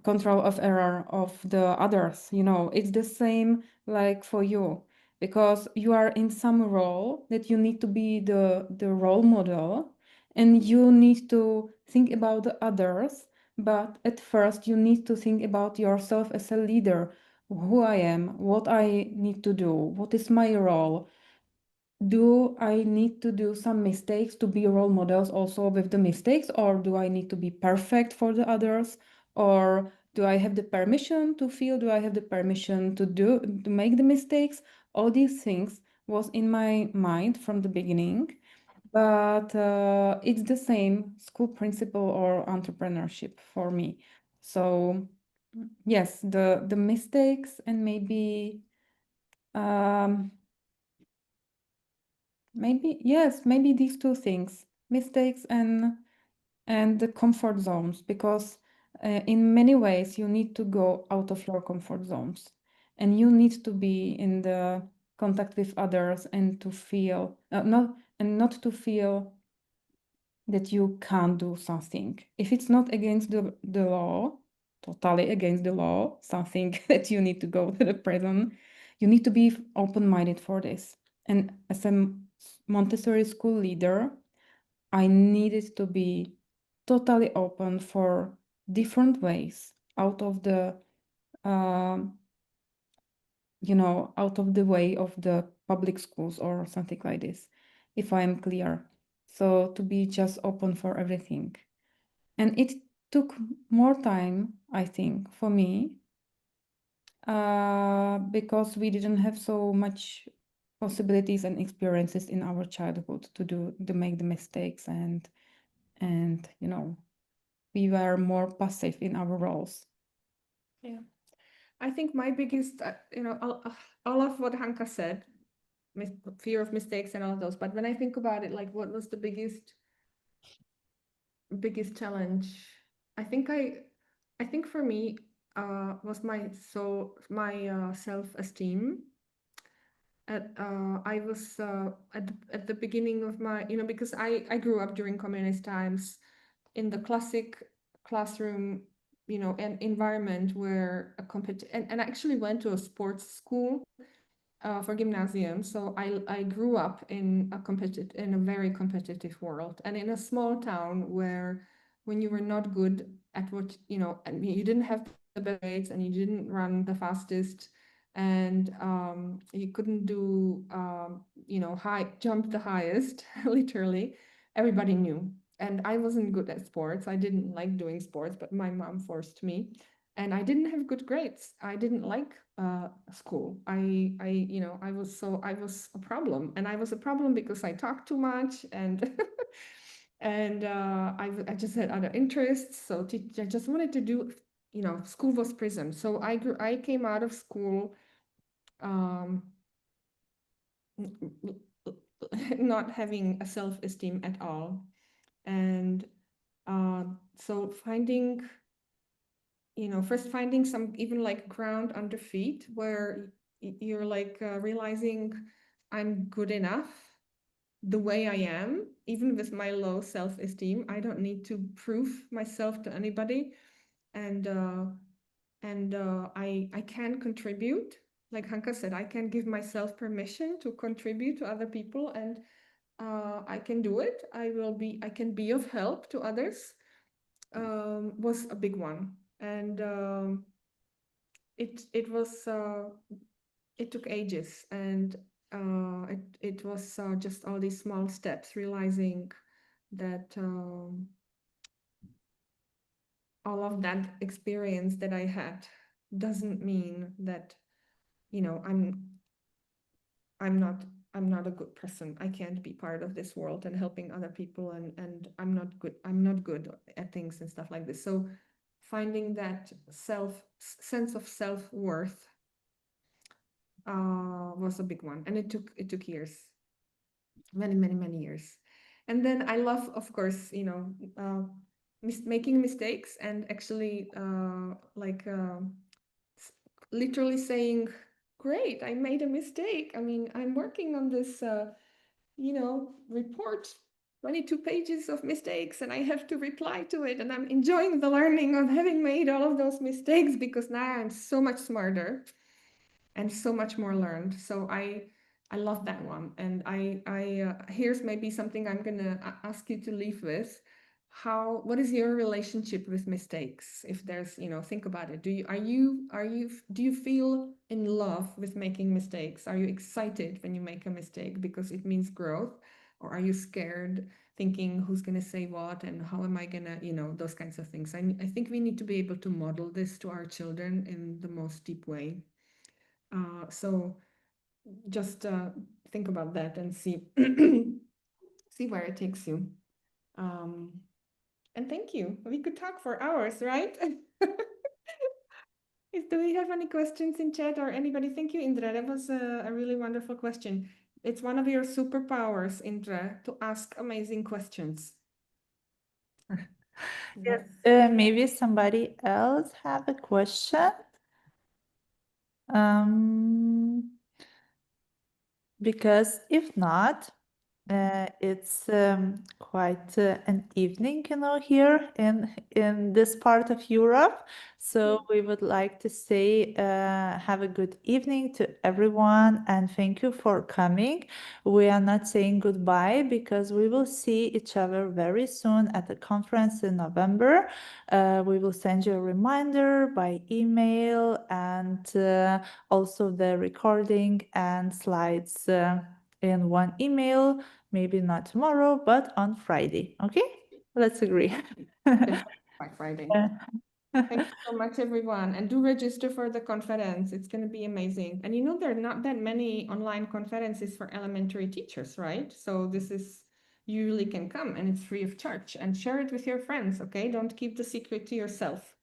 control of error of the others. It's the same like for you, because you are in some role that you need to be the role model, and you need to think about the others, but at first you need to think about yourself as a leader, who I am, what I need to do, what is my role. Do I need to do some mistakes to be role models also with the mistakes, or do I need to be perfect for the others? Or do I have the permission to feel? Do I have the permission to make the mistakes? All these things was in my mind from the beginning, but it's the same school principal or entrepreneurship for me. So yes, the mistakes and maybe Maybe, yes, maybe these two things, mistakes and the comfort zones, because in many ways you need to go out of your comfort zones and you need to be in the contact with others and to feel not to feel that you can't do something. If it's not against the law, totally against the law, something that you need to go to the prison, you need to be open-minded for this. And as a Montessori school leader, I needed to be totally open for different ways out of the out of the way of the public schools or something like this, if I am clear. So to be just open for everything. And it took more time, I think, for me, because we didn't have so much possibilities and experiences in our childhood to make the mistakes and we were more passive in our roles. Yeah. I think my biggest, all of what Hanka said, fear of mistakes and all of those. But when I think about it, like what was the biggest challenge? I think for me was my self-esteem. I was at the beginning of my, because I grew up during communist times in the classic classroom, an environment where and I actually went to a sports school for gymnasium. So I grew up in a very competitive world, and in a small town where when you were not good at what, and you didn't have the best grades and you didn't run the fastest and you couldn't do high jump the highest, literally, everybody knew. And I wasn't good at sports. I didn't like doing sports, but my mom forced me. And I didn't have good grades. I didn't like school. I was a problem, and I was a problem because I talked too much, and and I just had other interests. So I just wanted to do, school was prison. So I came out of school not having a self-esteem at all, and so first finding some even like ground under feet where you're like realizing I'm good enough the way I am, even with my low self-esteem. I don't need to prove myself to anybody, and I can contribute. Like Hanka said, I can give myself permission to contribute to other people, and I can do it. I can be of help to others. Was a big one, and it was it took ages, and it was just all these small steps, realizing that all of that experience that I had doesn't mean that I'm not a good person. I can't be part of this world and helping other people, and I'm not good at things and stuff like this. So finding that sense of self-worth was a big one, and it took years, many years. And then I love, of course, making mistakes and actually literally saying, great, I made a mistake. I mean, I'm working on this report, 22 pages of mistakes, and I have to reply to it, and I'm enjoying the learning of having made all of those mistakes, because now I'm so much smarter and so much more learned. So I love that one. And here's maybe something I'm gonna ask you to leave with. What is your relationship with mistakes? If there's, think about it. Do you feel in love with making mistakes? Are you excited when you make a mistake because it means growth? Or are you scared, thinking who's gonna say what and how am I gonna, those kinds of things? I think we need to be able to model this to our children in the most deep way. So just think about that and see see where it takes you. And thank you. We could talk for hours, right? Do we have any questions in chat or anybody? Thank you, Indra. That was a really wonderful question. It's one of your superpowers, Indra, to ask amazing questions. Yes. Maybe somebody else have a question. Because if not, it's quite an evening, here in this part of Europe. So we would like to say have a good evening to everyone and thank you for coming. We are not saying goodbye because we will see each other very soon at the conference in November. We will send you a reminder by email and also the recording and slides in one email. Maybe not tomorrow, but on Friday. Okay, let's agree. By Friday. Uh, Thank you so much, everyone. And do register for the conference. It's going to be amazing. And there are not that many online conferences for elementary teachers, right? So you really can come and it's free of charge and share it with your friends, okay? Don't keep the secret to yourself.